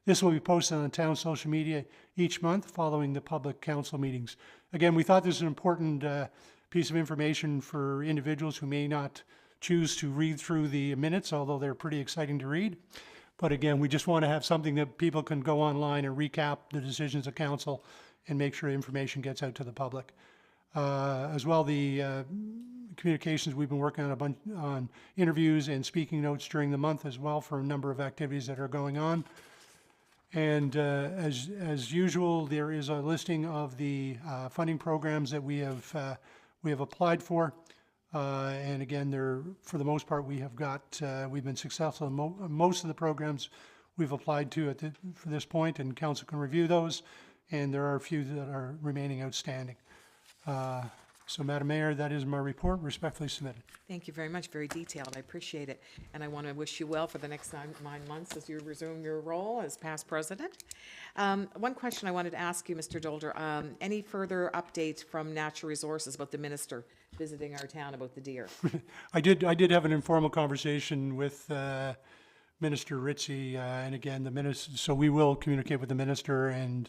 This will be posted on the town social media each month following the public council meetings. Again, we thought this was an important piece of information for individuals who may not choose to read through the minutes, although they're pretty exciting to read. But again, we just want to have something that people can go online and recap the decisions of council and make sure information gets out to the public. As well, the communications, we've been working on a bunch on interviews and speaking notes during the month as well for a number of activities that are going on. And as usual, there is a listing of the funding programs that we have applied for. And again, for the most part, we've been successful in most of the programs we've applied to for this point, and council can review those. And there are a few that are remaining outstanding. So, Madam Mayor, that is my report, respectfully submitted. Thank you very much, very detailed, I appreciate it. And I want to wish you well for the next 9 months as you resume your role as past president. One question I wanted to ask you, Mr. Dolder, any further updates from Natural Resources about the minister visiting our town about the deer? I did have an informal conversation with Minister Ritchie, and again, the minister, so we will communicate with the minister, and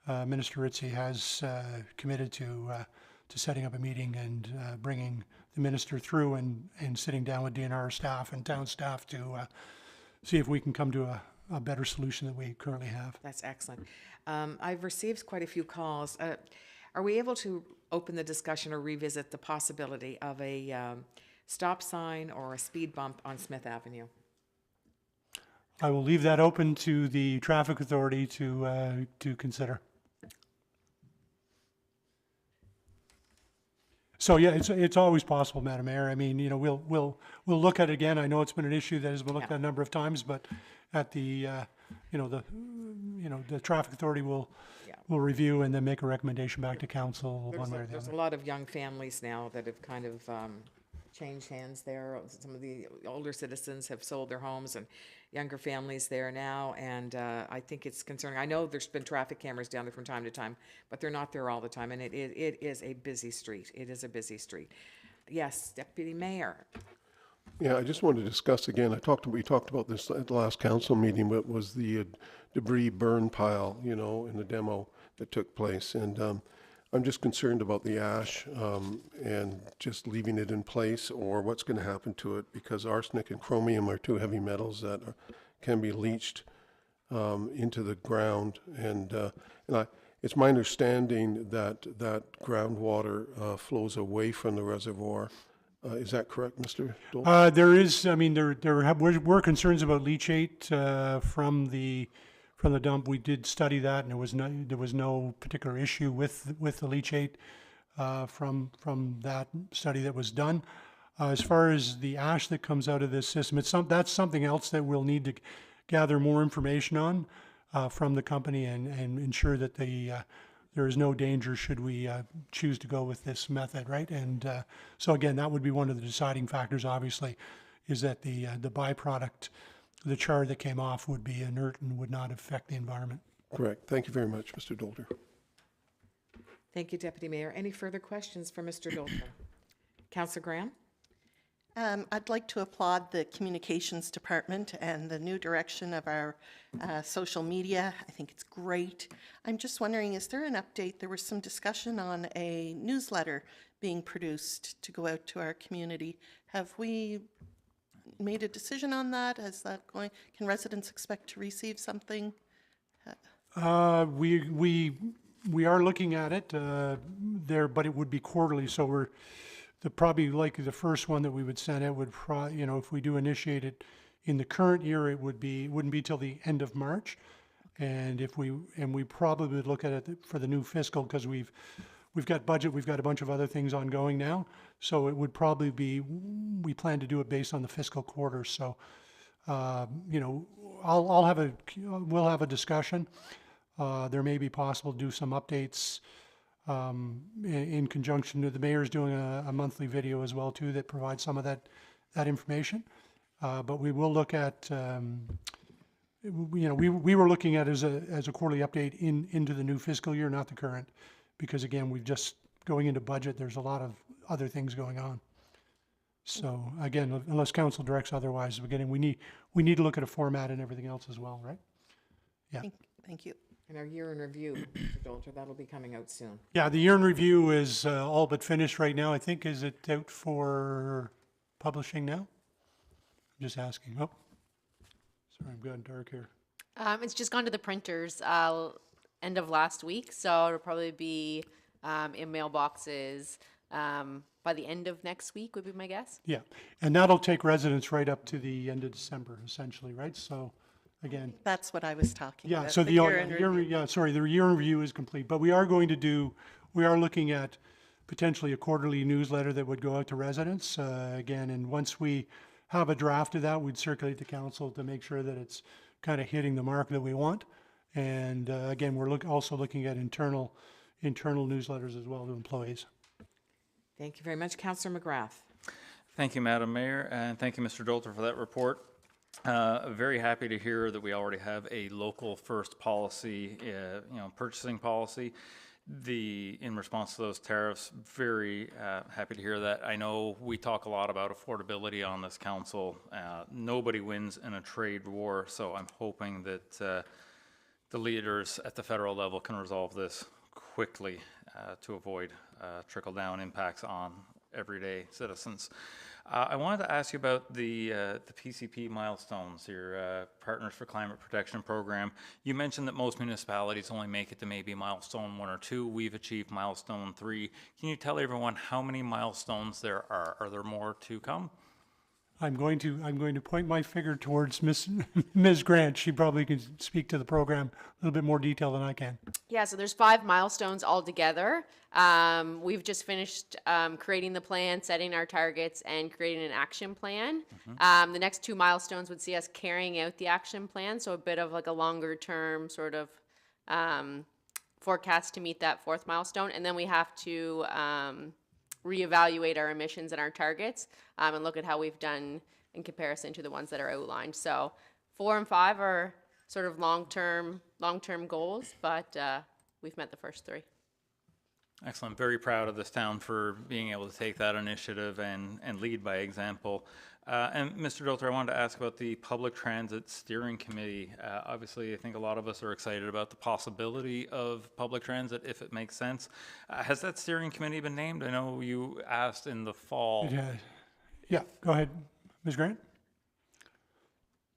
Minister Ritchie has committed to setting up a meeting and bringing the minister through and sitting down with DNR staff and town staff to see if we can come to a better solution than we currently have. That's excellent. I've received quite a few calls. Are we able to open the discussion or revisit the possibility of a stop sign or a speed bump on Smith Avenue? I will leave that open to the traffic authority to consider. So yeah, it's always possible, Madam Mayor. I mean, you know, we'll look at it again. I know it's been an issue that has been looked at a number of times, but at the the traffic authority will review and then make a recommendation back to council one way or the There's other. a lot of young families now that have kind of changed hands there. Some of the older citizens have sold their homes and younger families there now, and I think it's concerning. I know there's been traffic cameras down there from time to time, but they're not there all the time, and it is a busy street. It is a busy street. Yes, Deputy Mayor. Yeah, I just wanted to discuss again, we talked about this at the last council meeting, but was the debris burn pile, you know, in the demo that took place. And I'm just concerned about the ash and just leaving it in place, or what's going to happen to it, because arsenic and chromium are two heavy metals that can be leached into the ground. And it's my understanding that groundwater flows away from the reservoir. Is that correct, Mr. Dole? There is, I mean, there were concerns about leachate from the dump. We did study that, and there was no particular issue with the leachate from that study that was done. As far as the ash that comes out of this system, that's something else that we'll need to gather more information on from the company and ensure that there is no danger should we choose to go with this method, right? And so again, that would be one of the deciding factors, obviously, is that the byproduct, the char that came off, would be inert and would not affect the environment. Correct. Thank you very much, Mr. Dolder. Thank you, Deputy Mayor. Any further questions for Mr. Dolder? Councillor Graham? I'd like to applaud the communications department and the new direction of our social media. I think it's great. I'm just wondering, is there an update? There was some discussion on a newsletter being produced to go out to our community. Have we made a decision on that? Is that going? Can residents expect to receive something? We are looking at it there, but it would be quarterly. So probably likely the first one that we would send out would if we do initiate it in the current year, wouldn't be till the end of March, and we probably would look at it for the new fiscal, because we've got budget, we've got a bunch of other things ongoing now, so it would probably be, we plan to do it based on the fiscal quarter. So You know, we'll have a discussion. There may be possible to do some updates in conjunction to the mayor's doing a monthly video as well too that provides some of that information. But we will look at, you know, we were looking at as a quarterly update into the new fiscal year, not the current, because again, we've just going into budget. There's a lot of other things going on. So again, unless council directs otherwise, we need to look at a format and everything else as well, right? Yeah. Thank you. And our year in review, Mr. Dolter, that'll be coming out soon. Yeah, the year in review is all but finished right now. I think, is it out for publishing now? I'm just asking. Oh, sorry, I'm going dark here. It's just gone to the printers end of last week, so it'll probably be in mailboxes by the end of next week would be my guess. Yeah, and that'll take residents right up to the end of December, essentially, right? So, again, That's what I was talking yeah. about. So the year in year, review. yeah, sorry, the year in review is complete, but we are looking at potentially a quarterly newsletter that would go out to residents again. And once we have a draft of that, we'd circulate to council to make sure that it's kind of hitting the mark that we want. And again, we're also looking at internal newsletters as well to employees. Thank you very much. Councillor McGrath. Thank you, Madam Mayor, and thank you, Mr. Dolter, for that report. Very happy to hear that we already have a local first policy, purchasing policy. In response to those tariffs, very happy to hear that. I know we talk a lot about affordability on this council. Nobody wins in a trade war, so I'm hoping that the leaders at the federal level can resolve this quickly to avoid trickle-down impacts on everyday citizens. I wanted to ask you about the PCP milestones, your Partners for Climate Protection program. You mentioned that most municipalities only make it to maybe milestone 1 or 2. We've achieved milestone 3. Can you tell everyone how many milestones there are? Are there more to come? I'm going to point my finger towards Ms. Grant. She probably can speak to the program a little bit more detail than I can. Yeah, so there's 5 milestones altogether. We've just finished creating the plan, setting our targets, and creating an action plan. The next 2 milestones would see us carrying out the action plan, so a bit of like a longer term sort of forecast to meet that 4th milestone. And then we have to reevaluate our emissions and our targets and look at how we've done in comparison to the ones that are outlined. So 4 and 5 are sort of long-term goals, but we've met the first 3. Excellent. Very proud of this town for being able to take that initiative and lead by example. And Mr. Dolter, I wanted to ask about the Public Transit Steering Committee. Obviously, I think a lot of us are excited about the possibility of public transit, if it makes sense. Has that steering committee been named? I know you asked in the fall. Yeah, go ahead, Ms. Grant.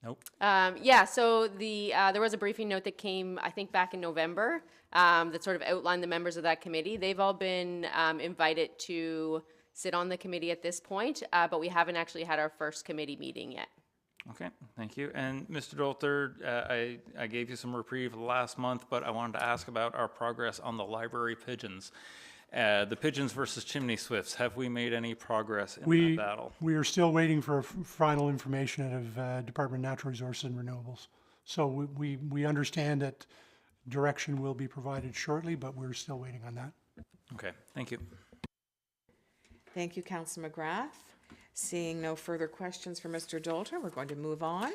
Nope. Yeah, so there was a briefing note that came, I think, back in November that sort of outlined the members of that committee. They've all been invited to sit on the committee at this point, but we haven't actually had our first committee meeting yet. Okay, thank you. And Mr. Dolter, I gave you some reprieve last month, but I wanted to ask about our progress on the library pigeons. The pigeons versus chimney swifts, have we made any progress in that battle? We are still waiting for final information out of Department of Natural Resources and Renewables. So we understand that direction will be provided shortly, but we're still waiting on that. Okay, thank you. Thank you, Councillor McGrath. Seeing no further questions for Mr. Dolter, we're going to move on.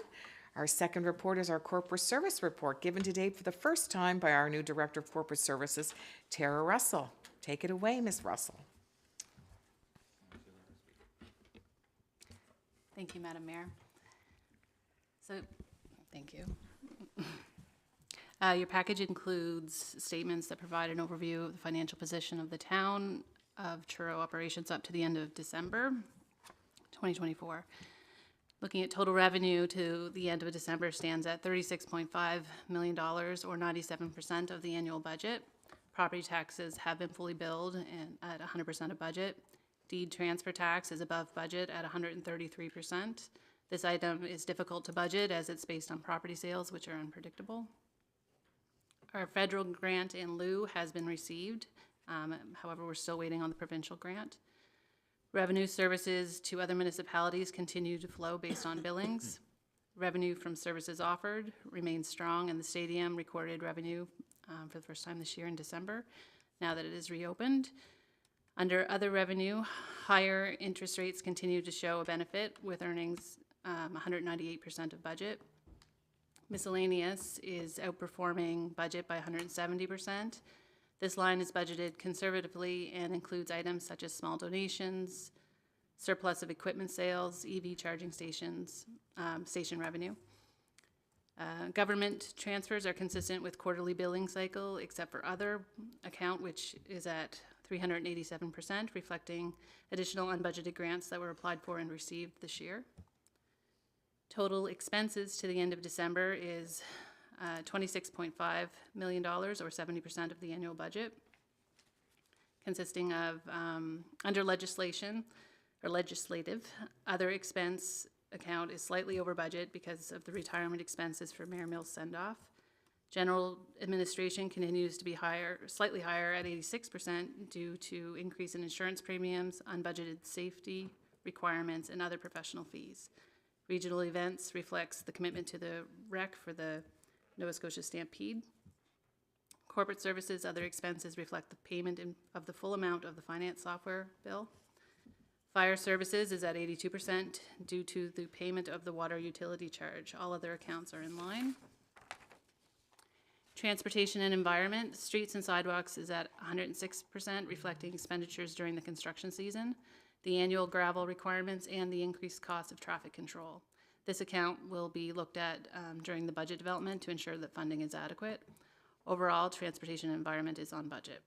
Our second report is our corporate service report, given to date for the first time by our new Director of Corporate Services, Tara Russell. Take it away, Ms. Russell. Thank you, Madam Mayor. So, thank you. Your package includes statements that provide an overview of the financial position of the town of Truro operations up to the end of December 2024. Looking at total revenue to the end of December stands at $36.5 million, or 97% of the annual budget. Property taxes have been fully billed and at 100% of budget. Deed transfer tax is above budget at 133%. This item is difficult to budget as it's based on property sales, which are unpredictable. Our federal grant in lieu has been received. However, we're still waiting on the provincial grant. Revenue services to other municipalities continue to flow based on billings. Revenue from services offered remains strong, and the stadium recorded revenue for the first time this year in December, now that it is reopened. Under other revenue, higher interest rates continue to show a benefit, with earnings 198% of budget. Miscellaneous is outperforming budget by 170%. This line is budgeted conservatively and includes items such as small donations, surplus of equipment sales, EV charging stations, station revenue. Government transfers are consistent with quarterly billing cycle, except for other account, which is at 387%, reflecting additional unbudgeted grants that were applied for and received this year. Total expenses to the end of December is $26.5 million, or 70% of the annual budget, consisting of, under legislation, or legislative, other expense account is slightly over budget because of the retirement expenses for Mayor Mills' send-off. General administration continues to be higher, slightly higher at 86% due to increase in insurance premiums, unbudgeted safety requirements, and other professional fees. Regional events reflects the commitment to the rec for the Nova Scotia Stampede. Corporate services, other expenses reflect the payment of the full amount of the finance software bill. Fire services is at 82% due to the payment of the water utility charge. All other accounts are in line. Transportation and environment, streets and sidewalks is at 106%, reflecting expenditures during the construction season, the annual gravel requirements, and the increased cost of traffic control. This account will be looked at during the budget development to ensure that funding is adequate. Overall, transportation and environment is on budget.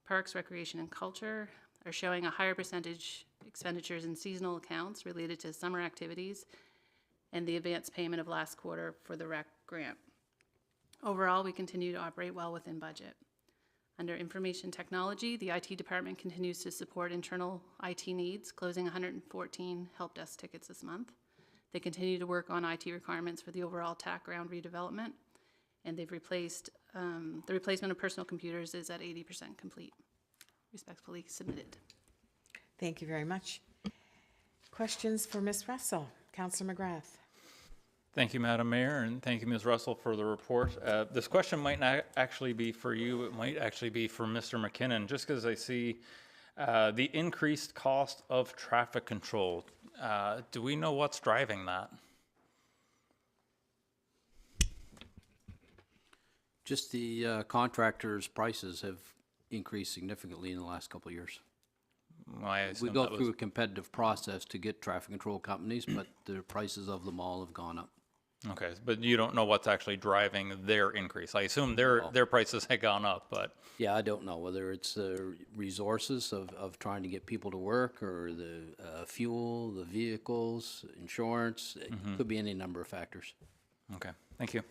Parks, recreation, and culture are showing a higher percentage expenditures in seasonal accounts related to summer activities and the advance payment of last quarter for the rec grant. Overall, we continue to operate well within budget. Under information technology, the IT department continues to support internal IT needs, closing 114 help desk tickets this month. They continue to work on IT requirements for the overall TAC ground redevelopment, and they've replaced, the replacement of personal computers is at 80% complete. Respectfully submitted. Thank you very much. Questions for Ms. Russell? Councillor McGrath. Thank you, Madam Mayor, and thank you, Ms. Russell, for the report. This question might not actually be for you. It might actually be for Mr. McKinnon, just because I see the increased cost of traffic control. Do we know what's driving that? Just the contractors' prices have increased significantly in the last couple of years. Well, I We assume go that was- through a competitive process to get traffic control companies, but the prices of them all have gone up. Okay, but you don't know what's actually driving their increase. I assume their prices have gone up, but Yeah, I don't know whether it's the resources of trying to get people to work, or the fuel, the vehicles, insurance. It could be any number of factors. okay, thank you.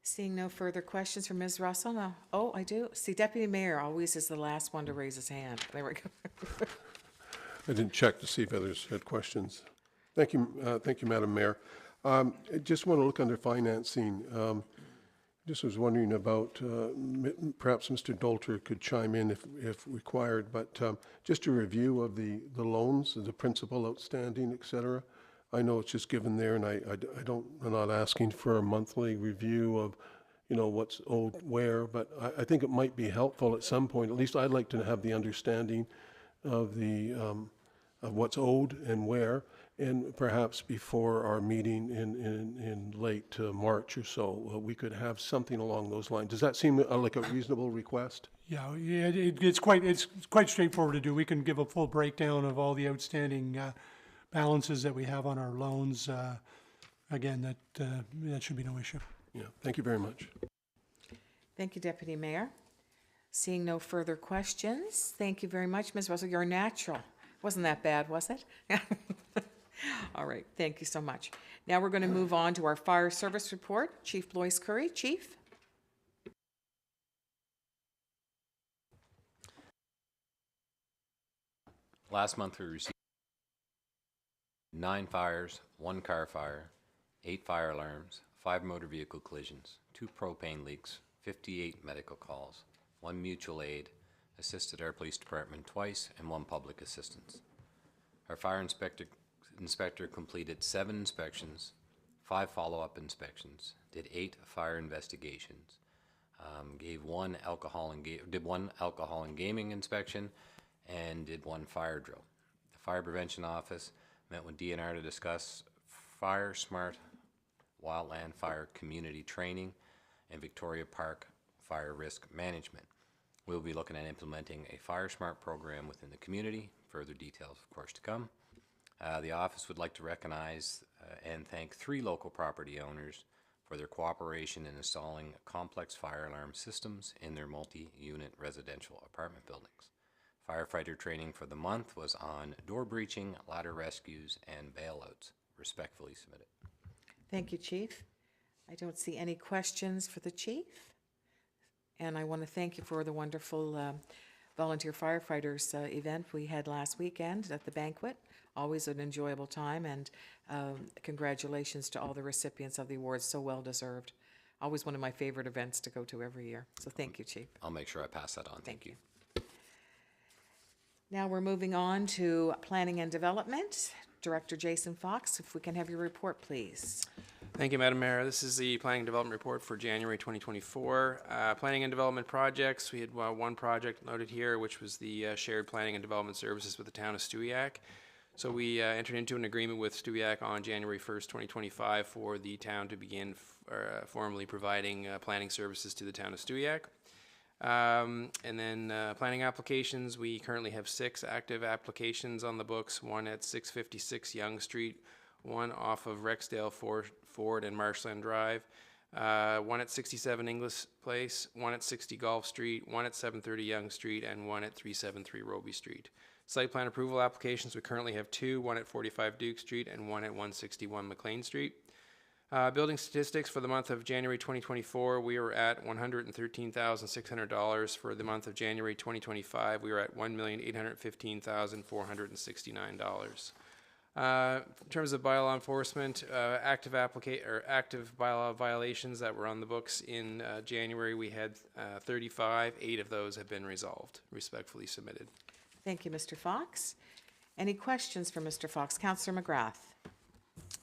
Seeing no further questions from Ms. Russell? No. Oh, I do. See, Deputy Mayor always is the last one to raise his hand. There we go. I didn't check to see if others had questions. Thank you, Madam Mayor. I just want to look under financing. Just was wondering about, perhaps Mr. Dolter could chime in if required, but just a review of the loans, the principal outstanding, et cetera. I know it's just given there, and I'm not asking for a monthly review of, what's owed where, but I think it might be helpful at some point. At least I'd like to have the understanding of of what's owed and where, and perhaps before our meeting in late March or so, we could have something along those lines. Does that seem like a reasonable request? Yeah, it's quite straightforward to do. We can give a full breakdown of all the outstanding balances that we have on our loans. Again, that should be no issue. Yeah, thank you very much. Thank you, Deputy Mayor. Seeing no further questions, thank you very much, Ms. Russell. You're a natural. Wasn't that bad, was it? All right, thank you so much. Now we're going to move on to our fire service report. Chief Blois Curry, Chief. Last month, we received 9 fires, 1 car fire, 8 fire alarms, 5 motor vehicle collisions, 2 propane leaks, 58 medical calls, 1 mutual aid, assisted our police department twice, and 1 public assistance. Our fire inspector completed 7 inspections, 5 follow-up inspections, did 8 fire investigations, did one alcohol and gaming inspection, and did 1 fire drill. The Fire Prevention Office met with DNR to discuss Fire Smart Wildland Fire Community Training and Victoria Park Fire Risk Management. We'll be looking at implementing a Fire Smart program within the community. Further details, of course, to come. The office would like to recognize and thank 3 local property owners for their cooperation in installing complex fire alarm systems in their multi-unit residential apartment buildings. Firefighter training for the month was on door breaching, ladder rescues, and bailouts. Respectfully submitted. Thank you, Chief. I don't see any questions for the Chief. And I want to thank you for the wonderful volunteer firefighters event we had last weekend at the banquet. Always an enjoyable time, and congratulations to all the recipients of the awards, so well deserved. Always one of my favorite events to go to every year. So thank you, Chief. I'll make sure I pass that on. Thank you. Now we're moving on to Planning and Development. Director Jason Fox, if we can have your report, please. Thank you, Madam Mayor. This is the Planning and Development Report for January 2024. Planning and Development projects, we had 1 project noted here, which was the shared planning and development services with the town of Stewiacke. So we entered into an agreement with Stewiacke on January 1st, 2025 for the town to begin formally providing planning services to the town of Stewiacke. And then planning applications, we currently have 6 active applications on the books, 1 at 656 Yonge Street, 1 off of Rexdale Ford and Marshland Drive, 1 at 67 Inglis Place, 1 at 60 Golf Street, 1 at 730 Yonge Street, and 1 at 373 Roby Street. Site plan approval applications, we currently have 2, 1 at 45 Duke Street and 1 at 161 McLean Street. Building statistics for the month of January 2024, we were at $113,600. For the month of January 2025, we were at $1,815,469. In terms of bylaw enforcement, active bylaw violations that were on the books in January, we had 35. 8 of those have been resolved. Respectfully submitted. Thank you, Mr. Fox. Any questions for Mr. Fox? Councillor McGrath.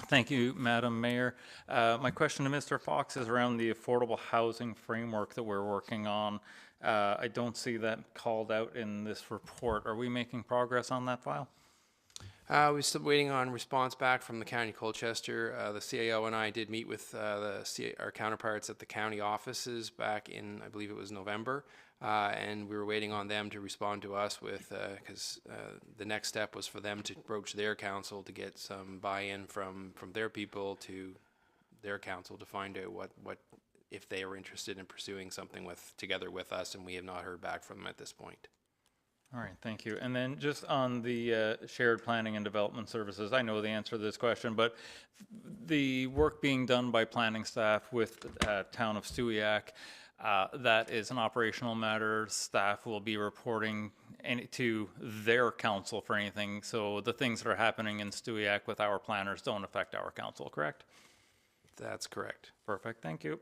Thank you, Madam Mayor. My question to Mr. Fox is around the affordable housing framework that we're working on. I don't see that called out in this report. Are we making progress on that file? We're still waiting on response back from the County of Colchester. The CAO and I did meet with our counterparts at the county offices back in, I believe it was November, and we were waiting on them to respond to us with, because the next step was for them to broach their council to get some buy-in from their people to their council to find out what if they are interested in pursuing something together with us, and we have not heard back from them at this point. All right, thank you. And then just on the shared planning and development services, I know the answer to this question, but the work being done by planning staff with the town of Stewiacke, that is an operational matter. Staff will be reporting to their council for anything. So the things that are happening in Stewiacke with our planners don't affect our council, correct? That's correct. Perfect, thank you.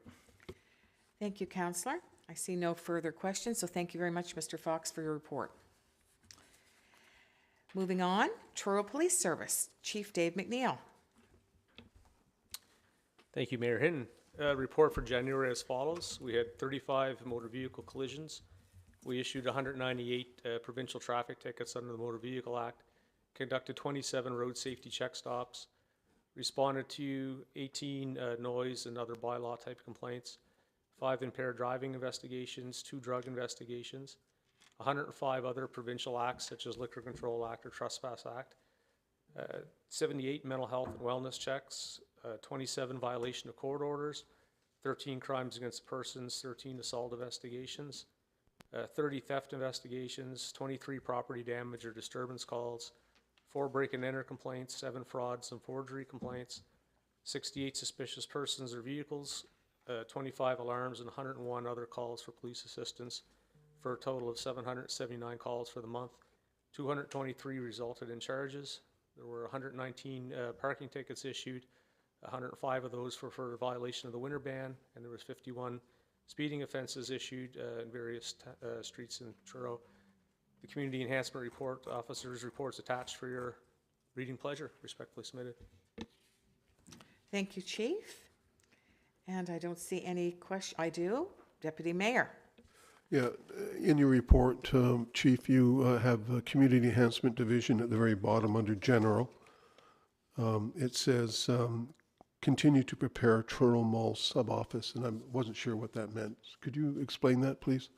Thank you, Councillor. I see no further questions, so thank you very much, Mr. Fox, for your report. Moving on, Truro Police Service, Chief Dave McNeil. Thank you, Mayor Hinton. Report for January as follows. We had 35 motor vehicle collisions. We issued 198 provincial traffic tickets under the Motor Vehicle Act, conducted 27 road safety check stops, responded to 18 noise and other bylaw type complaints, 5 impaired driving investigations, 2 drug investigations, 105 other provincial acts such as Liquor Control Act or Trespass Act, 78 mental health and wellness checks, 27 violation of court orders, 13 crimes against persons, 13 assault investigations, 30 theft investigations, 23 property damage or disturbance calls, 4 break and enter complaints, 7 frauds and forgery complaints, 68 suspicious persons or vehicles, 25 alarms, and 101 other calls for police assistance, for a total of 779 calls for the month. 223 resulted in charges. There were 119 parking tickets issued. 105 of those were for violation of the winter ban, and there was 51 speeding offenses issued in various streets in Truro. The Community Enhancement Report, officers' reports attached for your reading pleasure, respectfully submitted. Thank you, Chief. And I don't see any question. I do. Deputy Mayor. Yeah, in your report, Chief, you have a Community Enhancement Division at the very bottom under General. It says, continue to prepare Truro Mall sub-office, and I wasn't sure what that meant. Could you explain that, please?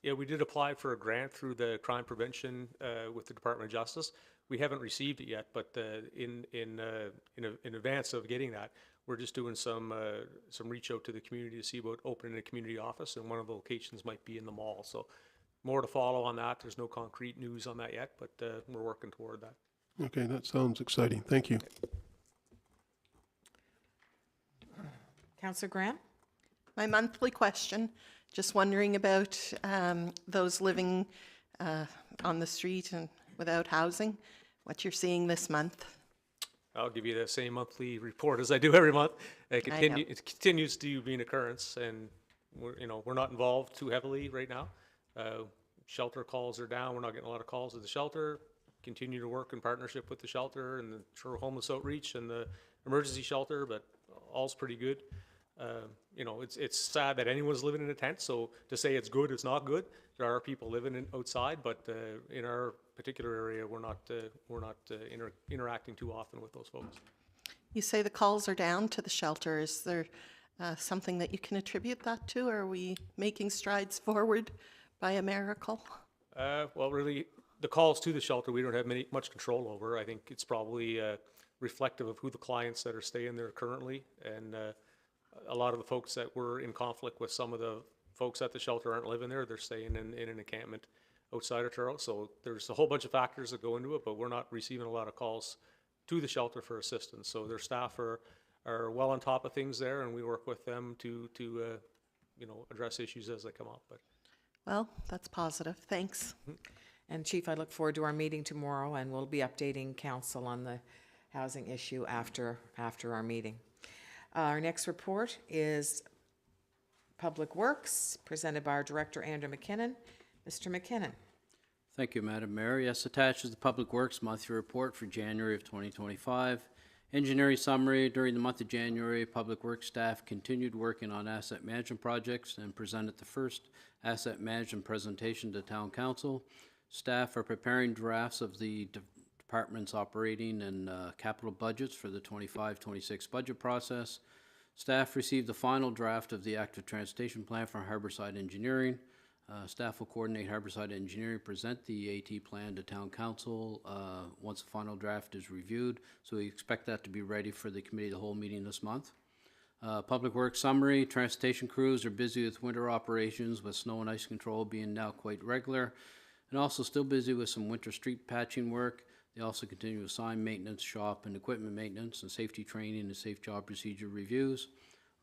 Yeah, we did apply for a grant through the crime prevention with the Department of Justice. We haven't received it yet, but in advance of getting that, we're just doing some reach out to the community to see about opening a community office, and one of the locations might be in the mall. So more to follow on that. There's no concrete news on that yet, but we're working toward that. Okay, that sounds exciting. Thank you. Councillor Graham? My monthly question, just wondering about those living on the street and without housing, what you're seeing this month. I'll give you the same monthly report as I do every month. It continues to be an occurrence, and we're not involved too heavily right now. Shelter calls are down. We're not getting a lot of calls at the shelter. Continue to work in partnership with the shelter and the Truro Homeless Outreach and the emergency shelter, but all's pretty good. It's sad that anyone's living in a tent, so to say it's good, it's not good. There are people living outside, but in our particular area, we're not interacting too often with those folks. You say the calls are down to the shelter. Is there something that you can attribute that to? Are we making strides forward by a miracle? Well, really, the calls to the shelter, we don't have much control over. I think it's probably reflective of who the clients that are staying there currently, and a lot of the folks that were in conflict with some of the folks at the shelter aren't living there. They're staying in an encampment outside of Truro. So there's a whole bunch of factors that go into it, but we're not receiving a lot of calls to the shelter for assistance. So their staff are well on top of things there, and we work with them to address issues as they come up. But well, that's positive. Thanks. And Chief, I look forward to our meeting tomorrow, and we'll be updating council on the housing issue after our meeting. Our next report is Public Works, presented by our Director, Andrew McKinnon. Mr. McKinnon. Thank you, Madam Mayor. Yes, attached is the Public Works monthly report for January of 2025. Engineering summary: during the month of January, Public Works staff continued working on asset management projects and presented the first asset management presentation to Town Council. Staff are preparing drafts of the department's operating and capital budgets for the 25-26 budget process. Staff received the final draft of the active transportation plan from Harborside Engineering. Staff will coordinate Harborside Engineering, present the AT plan to Town Council once the final draft is reviewed. So we expect that to be ready for the Committee of the Whole meeting this month. Public Works summary: transportation crews are busy with winter operations, with snow and ice control being now quite regular, and also still busy with some winter street patching work. They also continue to assign maintenance, shop and equipment maintenance, and safety training and safe job procedure reviews.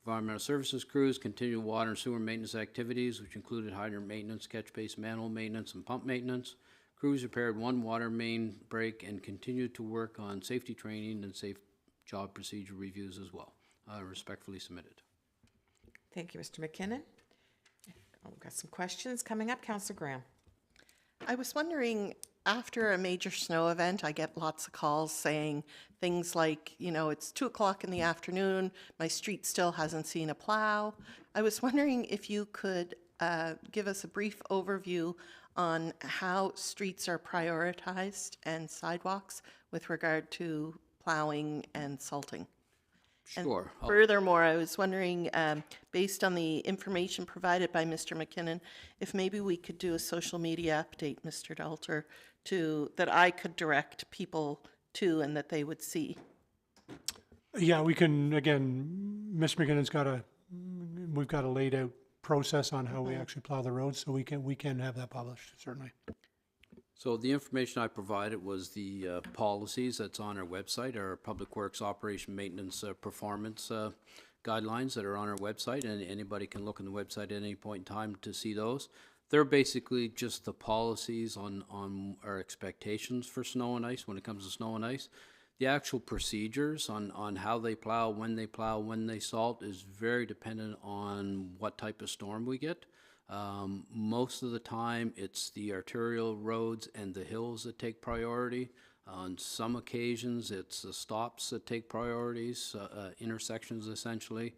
Environmental Services crews continue water and sewer maintenance activities, which included hydrant maintenance, catch basin manhole maintenance, and pump maintenance. Crews repaired one water main break and continued to work on safety training and safe job procedure reviews as well. Respectfully submitted. Thank you, Mr. McKinnon. We've got some questions coming up. Councillor Graham. I was wondering, after a major snow event, I get lots of calls saying things like, it's 2 o'clock in the afternoon, my street still hasn't seen a plow. I was wondering if you could give us a brief overview on how streets are prioritized and sidewalks with regard to plowing and salting. Sure. And furthermore, I was wondering, based on the information provided by Mr. McKinnon, if maybe we could do a social media update, Mr. Dalter, that I could direct people to and that they would see. Yeah, we can, again, Ms. McKinnon's we've got a laid out process on how we actually plow the roads, so we can have that published, certainly. So the information I provided was the policies that's on our website, our Public Works Operation Maintenance Performance guidelines that are on our website, and anybody can look on the website at any point in time to see those. They're basically just the policies on our expectations for snow and ice when it comes to snow and ice. The actual procedures on how they plow, when they salt is very dependent on what type of storm we get. Most of the time, it's the arterial roads and the hills that take priority. On some occasions, it's the stops that take priorities, intersections essentially.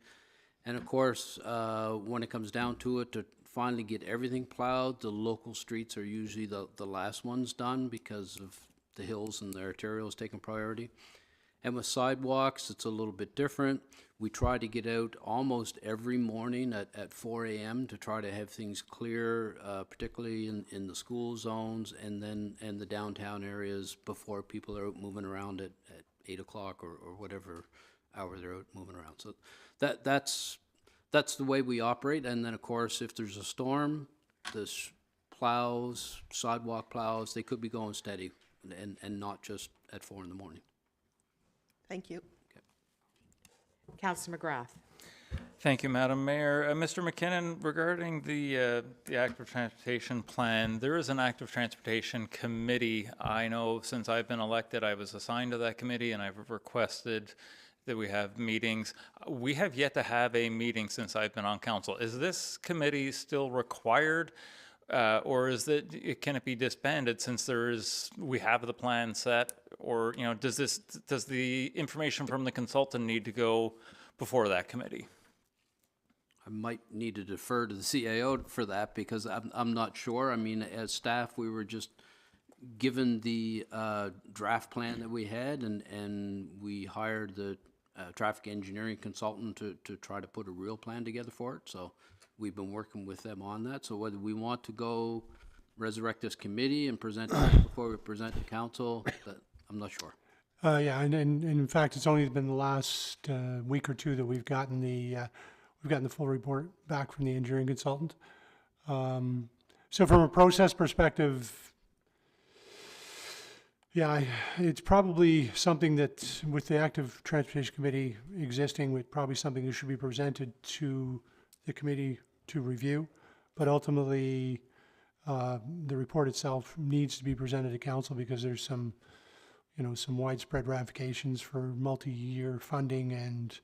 And of course, when it comes down to it, to finally get everything plowed, the local streets are usually the last ones done because of the hills and the arterials taking priority. And with sidewalks, it's a little bit different. We try to get out almost every morning at 4 a.m. to try to have things clear, particularly in the school zones and the downtown areas before people are out moving around at 8 o'clock or whatever hour they're out moving around. So that's the way we operate. And then, of course, if there's a storm, the plows, sidewalk plows, they could be going steady and not just at 4 in the morning. Thank you. Councillor McGrath. Thank you, Madam Mayor. Mr. McKinnon, regarding the active transportation plan, there is an active transportation committee. I know since I've been elected, I was assigned to that committee, and I've requested that we have meetings. We have yet to have a meeting since I've been on council. Is this committee still required, or can it be disbanded since we have the plan set? Or does the information from the consultant need to go before that committee? I might need to defer to the CAO for that because I'm not sure. I mean, as staff, we were just given the draft plan that we had, and we hired the traffic engineering consultant to try to put a real plan together for it. So we've been working with them on that. So whether we want to go resurrect this committee and present it before we present to council, I'm not sure. Yeah, and in fact, it's only been the last week or two that we've gotten the full report back from the engineering consultant. So from a process perspective, yeah, it's probably something that with the active transportation committee existing, with probably something that should be presented to the committee to review, but ultimately the report itself needs to be presented to council because there's some widespread ramifications for multi-year funding and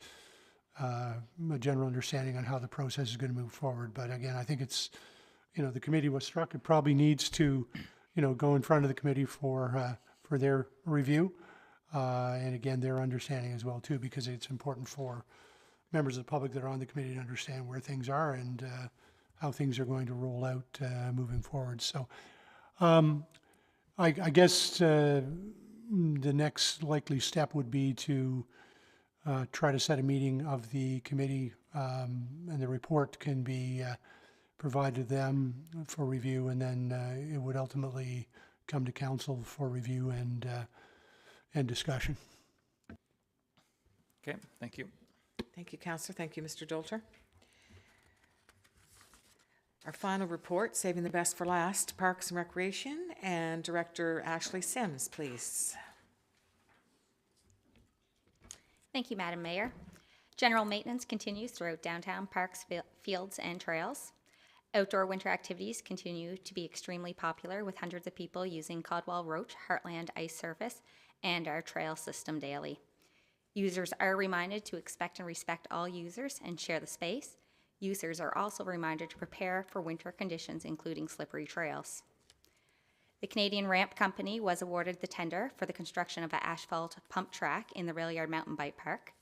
a general understanding on how the process is going to move forward. But again, I think it's, the committee was struck. It probably needs to, go in front of the committee for their review. And again, their understanding as well too, because it's important for members of the public that are on the committee to understand where things are and how things are going to roll out moving forward. So I guess the next likely step would be to try to set a meeting of the committee, and the report can be provided to them for review, and then it would ultimately come to council for review and discussion. Okay, thank you. Thank you, Councillor. Thank you, Mr. Dolter. Our final report, saving the best for last, Parks and Recreation, and Director Ashley Sims, please. Thank you, Madam Mayor. General maintenance continues throughout downtown parks, fields, and trails. Outdoor winter activities continue to be extremely popular, with hundreds of people using Codwell Roach Heartland Ice Surface and our trail system daily. Users are reminded to expect and respect all users and share the space. Users are also reminded to prepare for winter conditions, including slippery trails. The Canadian Ramp Company was awarded the tender for the construction of an asphalt pump track in the Rail Yard Mountain Bike Park.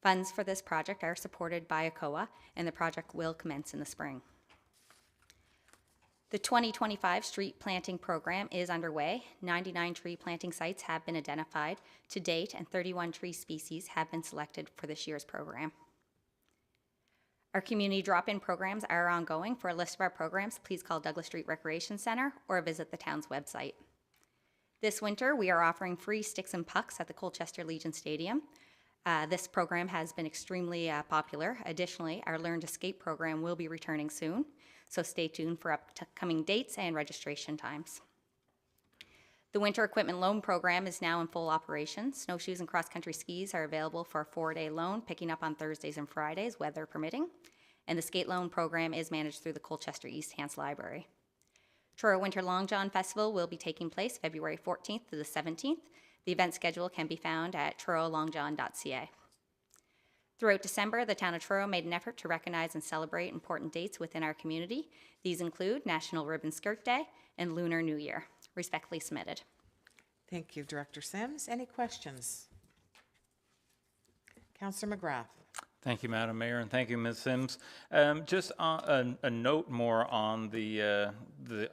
Funds for this project are supported by ACOA, and the project will commence in the spring. The 2025 street planting program is underway. 99 tree planting sites have been identified to date, and 31 tree species have been selected for this year's program. Our community drop-in programs are ongoing. For a list of our programs, please call Douglas Street Recreation Center or visit the town's website. This winter, we are offering free sticks and pucks at the Colchester Legion Stadium. This program has been extremely popular. Additionally, our Learn to Skate program will be returning soon, so stay tuned for upcoming dates and registration times. The Winter Equipment Loan Program is now in full operation. Snowshoes and cross-country skis are available for a 4-day loan, picking up on Thursdays and Fridays, weather permitting. And the skate loan program is managed through the Colchester East Hants Library. Truro Winter Long John Festival will be taking place February 14th to the 17th. The event schedule can be found at trurolongjohn.ca. Throughout December, the town of Truro made an effort to recognize and celebrate important dates within our community. These include National Ribbon Skirt Day and Lunar New Year. Respectfully submitted. Thank you, Director Sims. Any questions? Councillor McGrath. Thank you, Madam Mayor, and thank you, Ms. Sims. Just a note more on the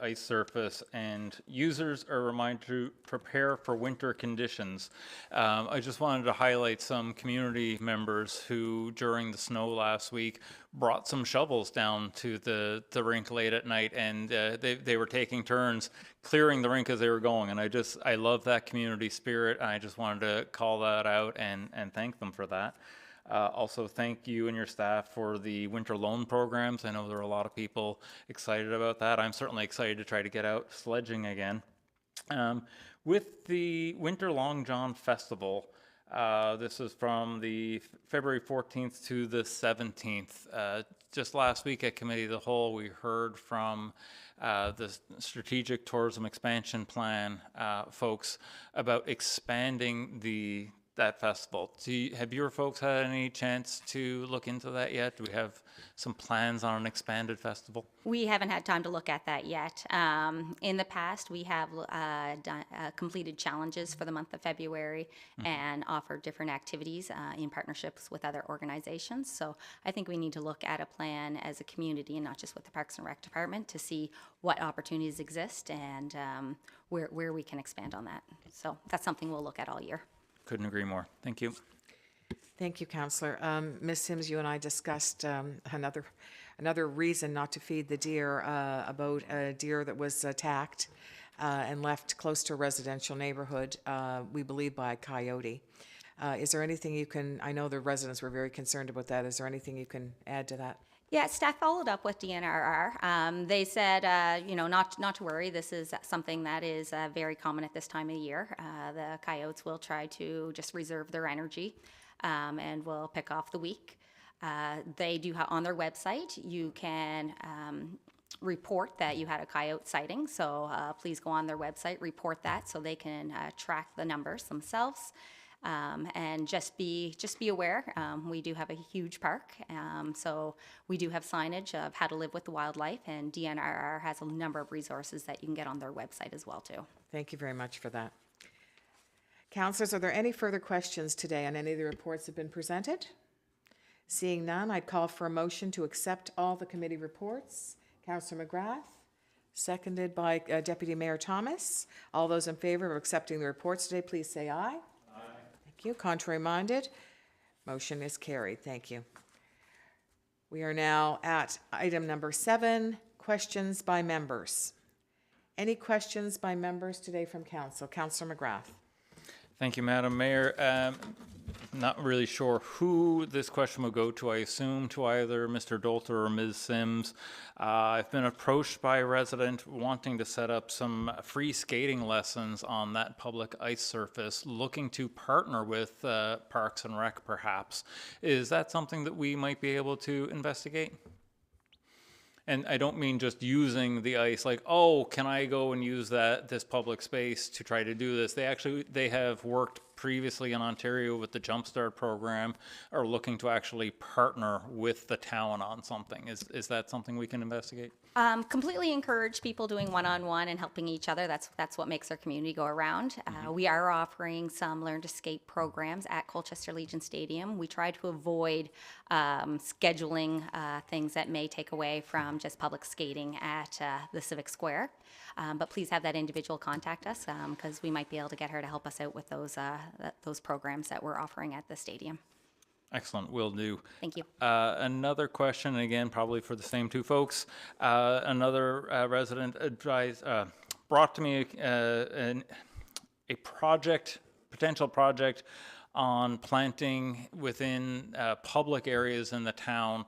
ice surface, and users are reminded to prepare for winter conditions. I just wanted to highlight some community members who, during the snow last week, brought some shovels down to the rink late at night, and they were taking turns clearing the rink as they were going. And I love that community spirit. I just wanted to call that out and thank them for that. Also, thank you and your staff for the winter loan programs. I know there are a lot of people excited about that. I'm certainly excited to try to get out sledging again. With the Winter Long John Festival, this is from the February 14th to the 17th. Just last week at Committee of the Whole, we heard from the Strategic Tourism Expansion Plan folks about expanding that festival. Have your folks had any chance to look into that yet? Do we have some plans on an expanded festival? We haven't had time to look at that yet. In the past, we have completed challenges for the month of February and offered different activities in partnerships with other organizations. So I think we need to look at a plan as a community and not just with the Parks and Rec Department to see what opportunities exist and where we can expand on that. So that's something we'll look at all year. Couldn't agree more. Thank you. Thank you, Councillor. Ms. Sims, you and I discussed another reason not to feed the deer, about a deer that was attacked and left close to a residential neighborhood, we believe by a coyote. Is there anything you can, I know the residents were very concerned about that. Is there anything you can add to that? Yeah, staff followed up with DNRR. They said, not to worry. This is something that is very common at this time of year. The coyotes will try to just reserve their energy and will pick off the weak. They do on their website, you can report that you had a coyote sighting. So please go on their website, report that so they can track the numbers themselves. And just be aware, we do have a huge park, so we do have signage of how to live with the wildlife, and DNRR has a number of resources that you can get on their website as well too. Thank you very much for that. Councillors, are there any further questions today on any of the reports that have been presented? Seeing none, I'd call for a motion to accept all the committee reports. Councillor McGrath, seconded by Deputy Mayor Thomas. All those in favor of accepting the reports today, please say aye. Thank you. Contrary minded? Motion is carried. Thank you. We are now at item number 7, questions by members. Any questions by members today from council? Councillor McGrath. Thank you, Madam Mayor. Not really sure who this question will go to. I assume to either Mr. Dolter or Ms. Sims. I've been approached by a resident wanting to set up some free skating lessons on that public ice surface, looking to partner with Parks and Rec perhaps. Is that something that we might be able to investigate? And I don't mean just using the ice like, oh, can I go and use this public space to try to do this? They have worked previously in Ontario with the Jumpstart program, are looking to actually partner with the town on something. Is that something we can investigate? Completely encourage people doing one-on-one and helping each other. That's what makes our community go around. We are offering some Learn to Skate programs at Colchester Legion Stadium. We try to avoid scheduling things that may take away from just public skating at the Civic Square. But please have that individual contact us because we might be able to get her to help us out with those programs that we're offering at the stadium. Excellent, will do. Thank you. Another question, again, probably for the same two folks. Another resident brought to me a potential project on planting within public areas in the town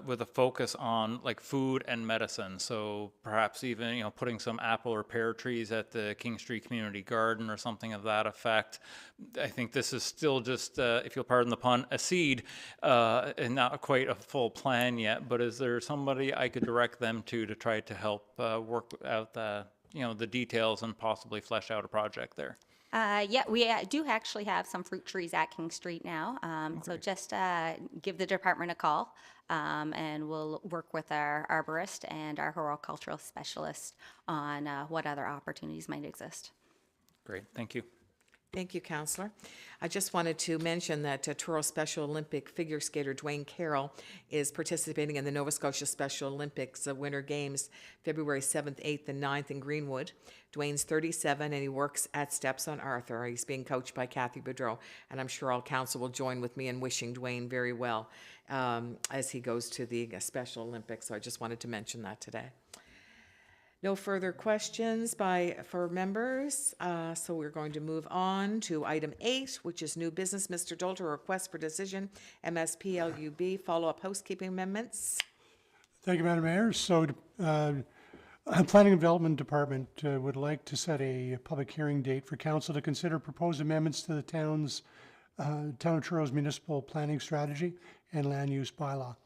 with a focus on like food and medicine. So perhaps even, putting some apple or pear trees at the King Street Community Garden or something of that effect. I think this is still just, if you'll pardon the pun, a seed and not quite a full plan yet. But is there somebody I could direct them to try to help work out the details and possibly flesh out a project there? Yeah, we do actually have some fruit trees at King Street now. So just give the department a call, and we'll work with our arborist and our horticultural specialist on what other opportunities might exist. Great, thank you. Thank you, Counselor. I just wanted to mention that Truro Special Olympic figure skater Dwayne Carroll is participating in the Nova Scotia Special Olympics Winter Games February 7th, 8th, and 9th in Greenwood. Dwayne's 37 and he works at Steps on Arthur. He's being coached by Kathy Boudreau, and I'm sure all council will join with me in wishing Dwayne very well as he goes to the Special Olympics. So I just wanted to mention that today. No further questions for members, so we're going to move on to item 8, which is new business. Mr. Dolter, request for decision, MSPLUB, follow-up housekeeping amendments. Thank you, Madam Mayor. So, Planning and Development Department would like to set a public hearing date for council to consider proposed amendments to the town of Truro's municipal planning strategy and land use bylaw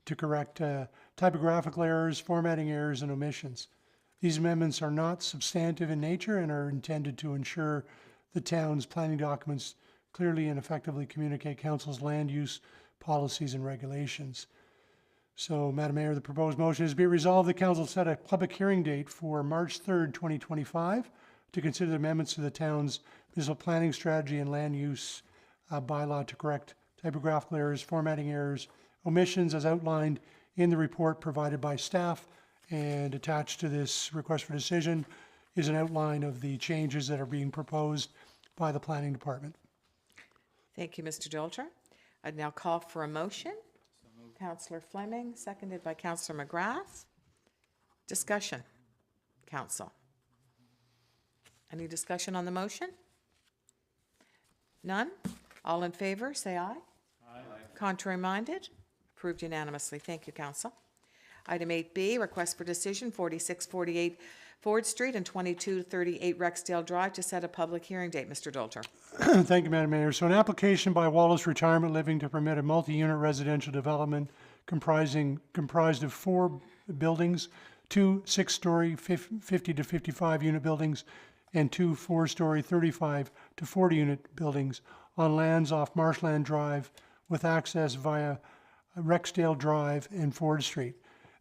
to correct typographical errors, formatting errors, and omissions. These amendments are not substantive in nature and are intended to ensure the town's planning documents clearly and effectively communicate council's land use policies and regulations. So, Madam Mayor, the proposed motion is be resolved that council set a public hearing date for March 3rd, 2025 to consider the amendments to the town's municipal planning strategy and land use bylaw to correct typographical errors, formatting errors, omissions as outlined in the report provided by staff. And attached to this request for decision is an outline of the changes that are being proposed by the Planning Department. Thank you, Mr. Dolter. I'd now call for a motion. Councillor Fleming, seconded by Councillor McGrath. Discussion, Council. Any discussion on the motion? None? All in favor, say aye. Aye. Contrary minded? Approved unanimously. Thank you, Council. Item 8B, request for decision, 4648 Ford Street and 2238 Rexdale Drive to set a public hearing date. Mr. Dolter. Thank you, Madam Mayor. So an application by Wallace Retirement Living to permit a multi-unit residential development comprised of 4 buildings, 2 6-story 50 to 55 unit buildings, and 2 4-story 35 to 40 unit buildings on lands off Marshland Drive with access via Rexdale Drive and Ford Street.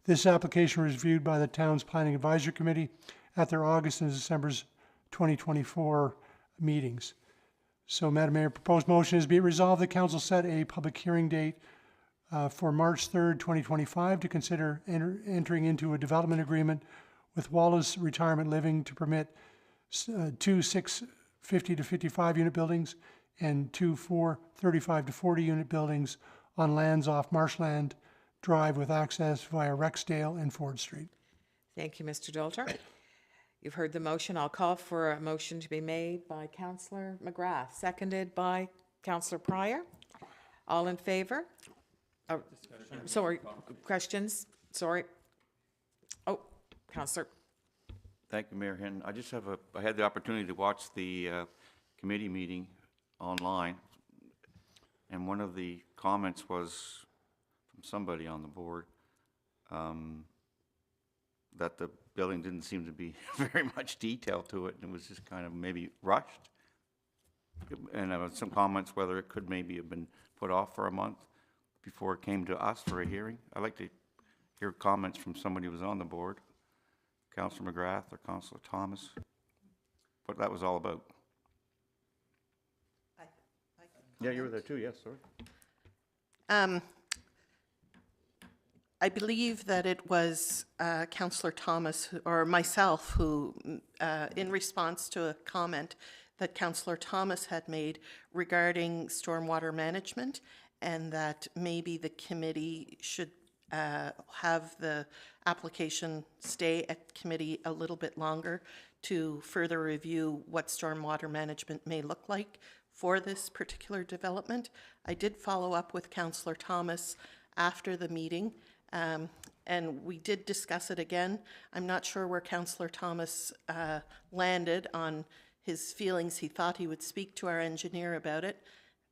This application was reviewed by the town's Planning Advisory Committee at their August and December 2024 meetings. So, Madam Mayor, proposed motion is be it resolved that council set a public hearing date for March 3rd, 2025 to consider entering into a development agreement with Wallace Retirement Living to permit 2 6 50 to 55 unit buildings and 2 4 35 to 40 unit buildings on lands off Marshland Drive with access via Rexdale and Ford Street. Thank you, Mr. Dolter. You've heard the motion. I'll call for a motion to be made by Councillor McGrath, seconded by Councillor Pryor. All in favor? Oh, sorry, questions? Sorry. Oh, Councillor. Thank you, Mayor Henn. I had the opportunity to watch the committee meeting online, and one of the comments was from somebody on the board that the building didn't seem to be very much detail to it, and it was just kind of maybe rushed. And there was some comments whether it could maybe have been put off for a month before it came to us for a hearing. I'd like to hear comments from somebody who was on the board, Councillor McGrath or Councillor Thomas, what that was all about. Yeah, you were there too, yes, sorry. I believe that it was Councillor Thomas or myself who, in response to a comment that Councillor Thomas had made regarding stormwater management, and that maybe the committee should have the application stay at committee a little bit longer to further review what stormwater management may look like for this particular development. I did follow up with Councillor Thomas after the meeting, and we did discuss it again. I'm not sure where Councillor Thomas landed on his feelings. He thought he would speak to our engineer about it,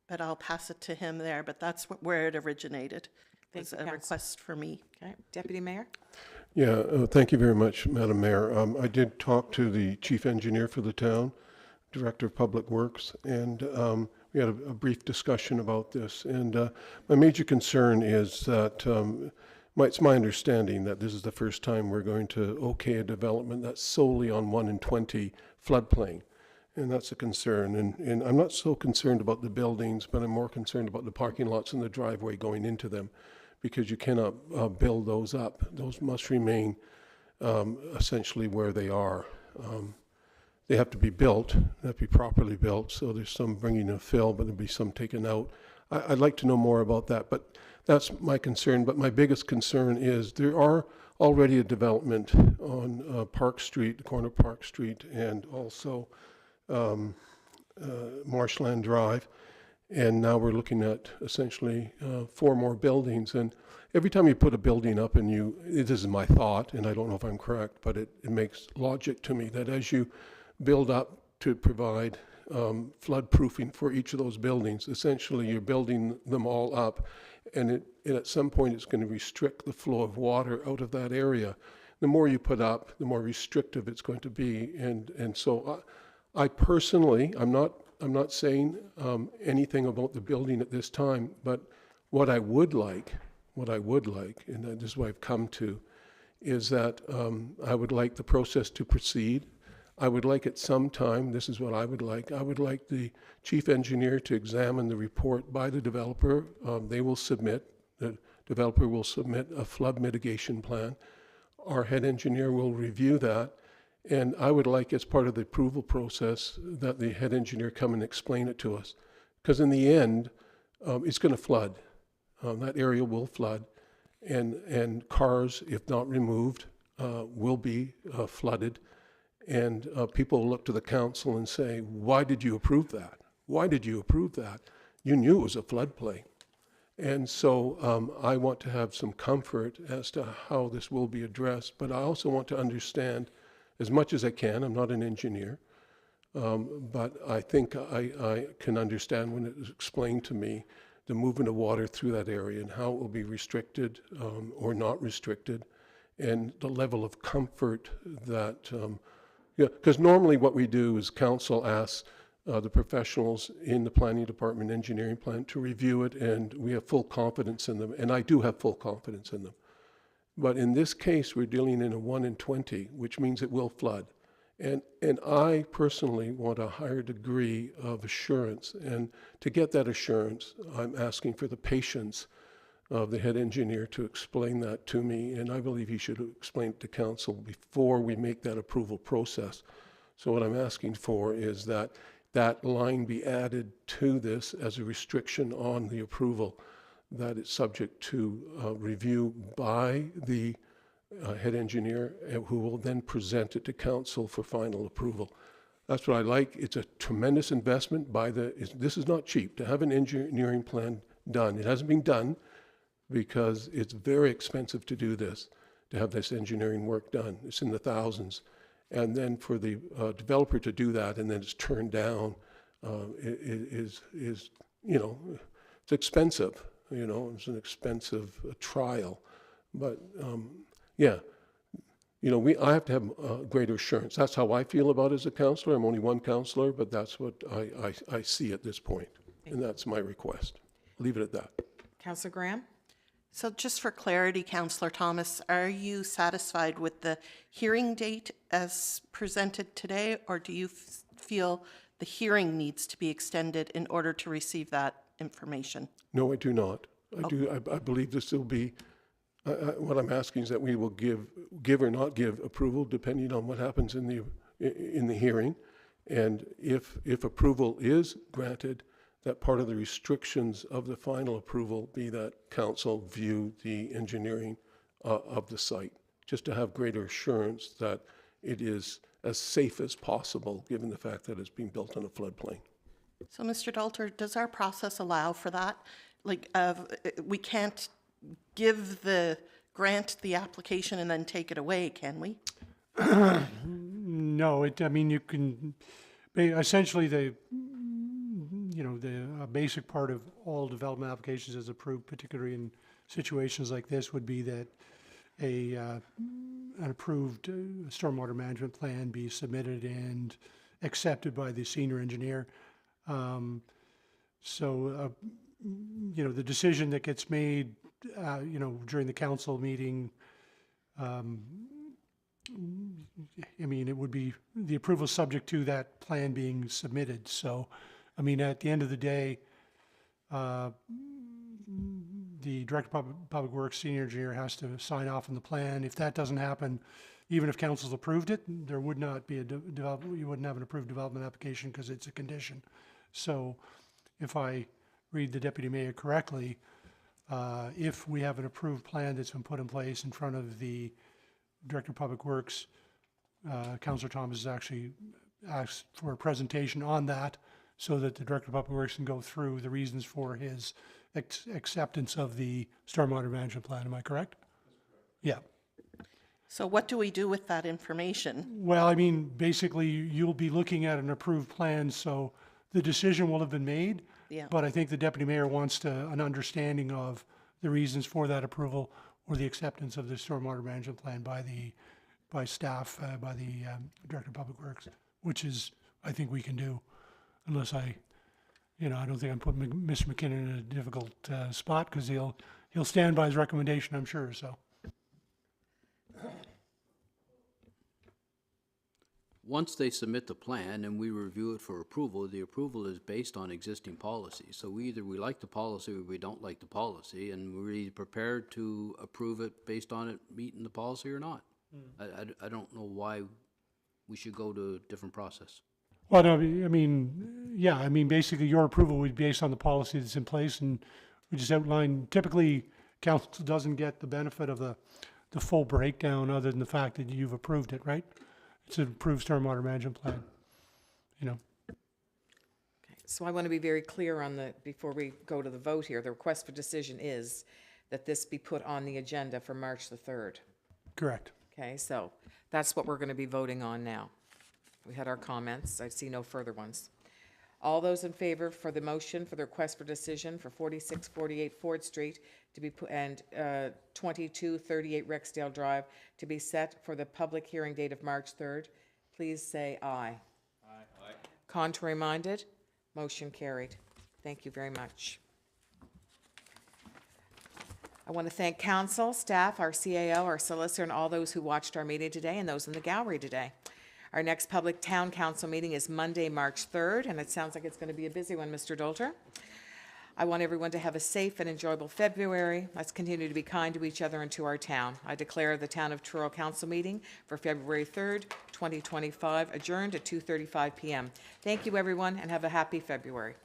but I'll pass it to him there. But that's where it originated. It's a request for me. Okay, Deputy Mayor. Yeah, thank you very much, Madam Mayor. I did talk to the chief engineer for the town, Director of Public Works, and we had a brief discussion about this. And my major concern is that it's my understanding that this is the first time we're going to okay a development that's solely on 1 in 20 floodplain. And that's a concern. And I'm not so concerned about the buildings, but I'm more concerned about the parking lots and the driveway going into them, because you cannot build those up. Those must remain essentially where they are. They have to be built, they have to be properly built, so there's some bringing of fill, but there'll be some taken out. I'd like to know more about that, but that's my concern. But my biggest concern is there are already a development on Park Street, the corner of Park Street, and also Marshland Drive. And now we're looking at essentially 4 more buildings. And every time you put a building up, and this is my thought, and I don't know if I'm correct, but it makes logic to me that as you build up to provide flood proofing for each of those buildings, essentially you're building them all up, and at some point it's going to restrict the flow of water out of that area. The more you put up, the more restrictive it's going to be. And so I personally, I'm not saying anything about the building at this time, but what I would like, and this is what I've come to, is that I would like the process to proceed. I would like at some time, this is what I would like the chief engineer to examine the report by the developer. The developer will submit a flood mitigation plan. Our head engineer will review that. And I would like, as part of the approval process, that the head engineer come and explain it to us. Because in the end, it's going to flood. That area will flood. And cars, if not removed, will be flooded. And people will look to the council and say, why did you approve that? Why did you approve that? You knew it was a floodplain. And so I want to have some comfort as to how this will be addressed, but I also want to understand as much as I can. I'm not an engineer, but I think I can understand when it is explained to me the movement of water through that area and how it will be restricted or not restricted, and the level of comfort that, because normally what we do is council asks the professionals in the planning department, engineering plan, to review it, and we have full confidence in them, and I do have full confidence in them. But in this case, we're dealing in a 1 in 20, which means it will flood. And I personally want a higher degree of assurance. And to get that assurance, I'm asking for the patience of the head engineer to explain that to me. And I believe he should explain it to council before we make that approval process. So what I'm asking for is that that line be added to this as a restriction on the approval, that it's subject to review by the head engineer, who will then present it to council for final approval. That's what I like. It's a tremendous investment this is not cheap to have an engineering plan done. It hasn't been done because it's very expensive to do this, to have this engineering work done. It's in the thousands. And then for the developer to do that and then it's turned down is it's expensive. It's an expensive trial. But I have to have greater assurance. That's how I feel about it as a councillor. I'm only one councillor, but that's what I see at this point. And that's my request. Leave it at that. Councillor Graham? So just for clarity, Councillor Thomas, are you satisfied with the hearing date as presented today, or do you feel the hearing needs to be extended in order to receive that information? No, I do not. I believe this will be, what I'm asking is that we will give or not give approval depending on what happens in the hearing. And if approval is granted, that part of the restrictions of the final approval be that council view the engineering of the site, just to have greater assurance that it is as safe as possible, given the fact that it's being built on a floodplain. So, Mr. Dalter, does our process allow for that? We can't grant the application and then take it away, can we? No, you can, essentially the basic part of all development applications as approved, particularly in situations like this, would be that an approved stormwater management plan be submitted and accepted by the senior engineer. So, the decision that gets made, during the council meeting, it would be the approval subject to that plan being submitted. So, at the end of the day, the Director of Public Works, Senior Engineer has to sign off on the plan. If that doesn't happen, even if council's approved it, there would not be you wouldn't have an approved development application because it's a condition. So if I read the Deputy Mayor correctly, if we have an approved plan that's been put in place in front of the Director of Public Works, Councillor Thomas has actually asked for a presentation on that so that the Director of Public Works can go through the reasons for his acceptance of the stormwater management plan. Am I correct? Yeah. So what do we do with that information? Well, basically, you'll be looking at an approved plan, so the decision will have been made. Yeah. But I think the Deputy Mayor wants an understanding of the reasons for that approval or the acceptance of the stormwater management plan by staff, by the Director of Public Works, which is, I think we can do, unless I don't think I'm putting Mr. McKinnon in a difficult spot, because he'll stand by his recommendation, I'm sure, so. Once they submit the plan and we review it for approval, the approval is based on existing policies. So either we like the policy or we don't like the policy, and we're either prepared to approve it based on it meeting the policy or not. I don't know why we should go to a different process. Well, no, basically your approval would be based on the policy that's in place, and we just outlined, typically council doesn't get the benefit of the full breakdown other than the fact that you've approved it, right? It's an approved stormwater management plan, Okay, so I want to be very clear on before we go to the vote here, the request for decision is that this be put on the agenda for March the 3rd. Correct. Okay, so that's what we're going to be voting on now. We had our comments. I see no further ones. All those in favor for the motion for the request for decision for 4648 Ford Street to be put, and 2238 Rexdale Drive to be set for the public hearing date of March 3rd, please say aye. Aye. Contrary minded? Motion carried. Thank you very much. I want to thank council, staff, our CAO, our solicitor, and all those who watched our meeting today and those in the gallery today. Our next public town council meeting is Monday, March 3rd, and it sounds like it's going to be a busy one, Mr. Dolter. I want everyone to have a safe and enjoyable February. Let's continue to be kind to each other and to our town. I declare the Town of Truro Council meeting for February 3rd, 2025 adjourned at 2:35 p.m. Thank you, everyone, and have a happy February.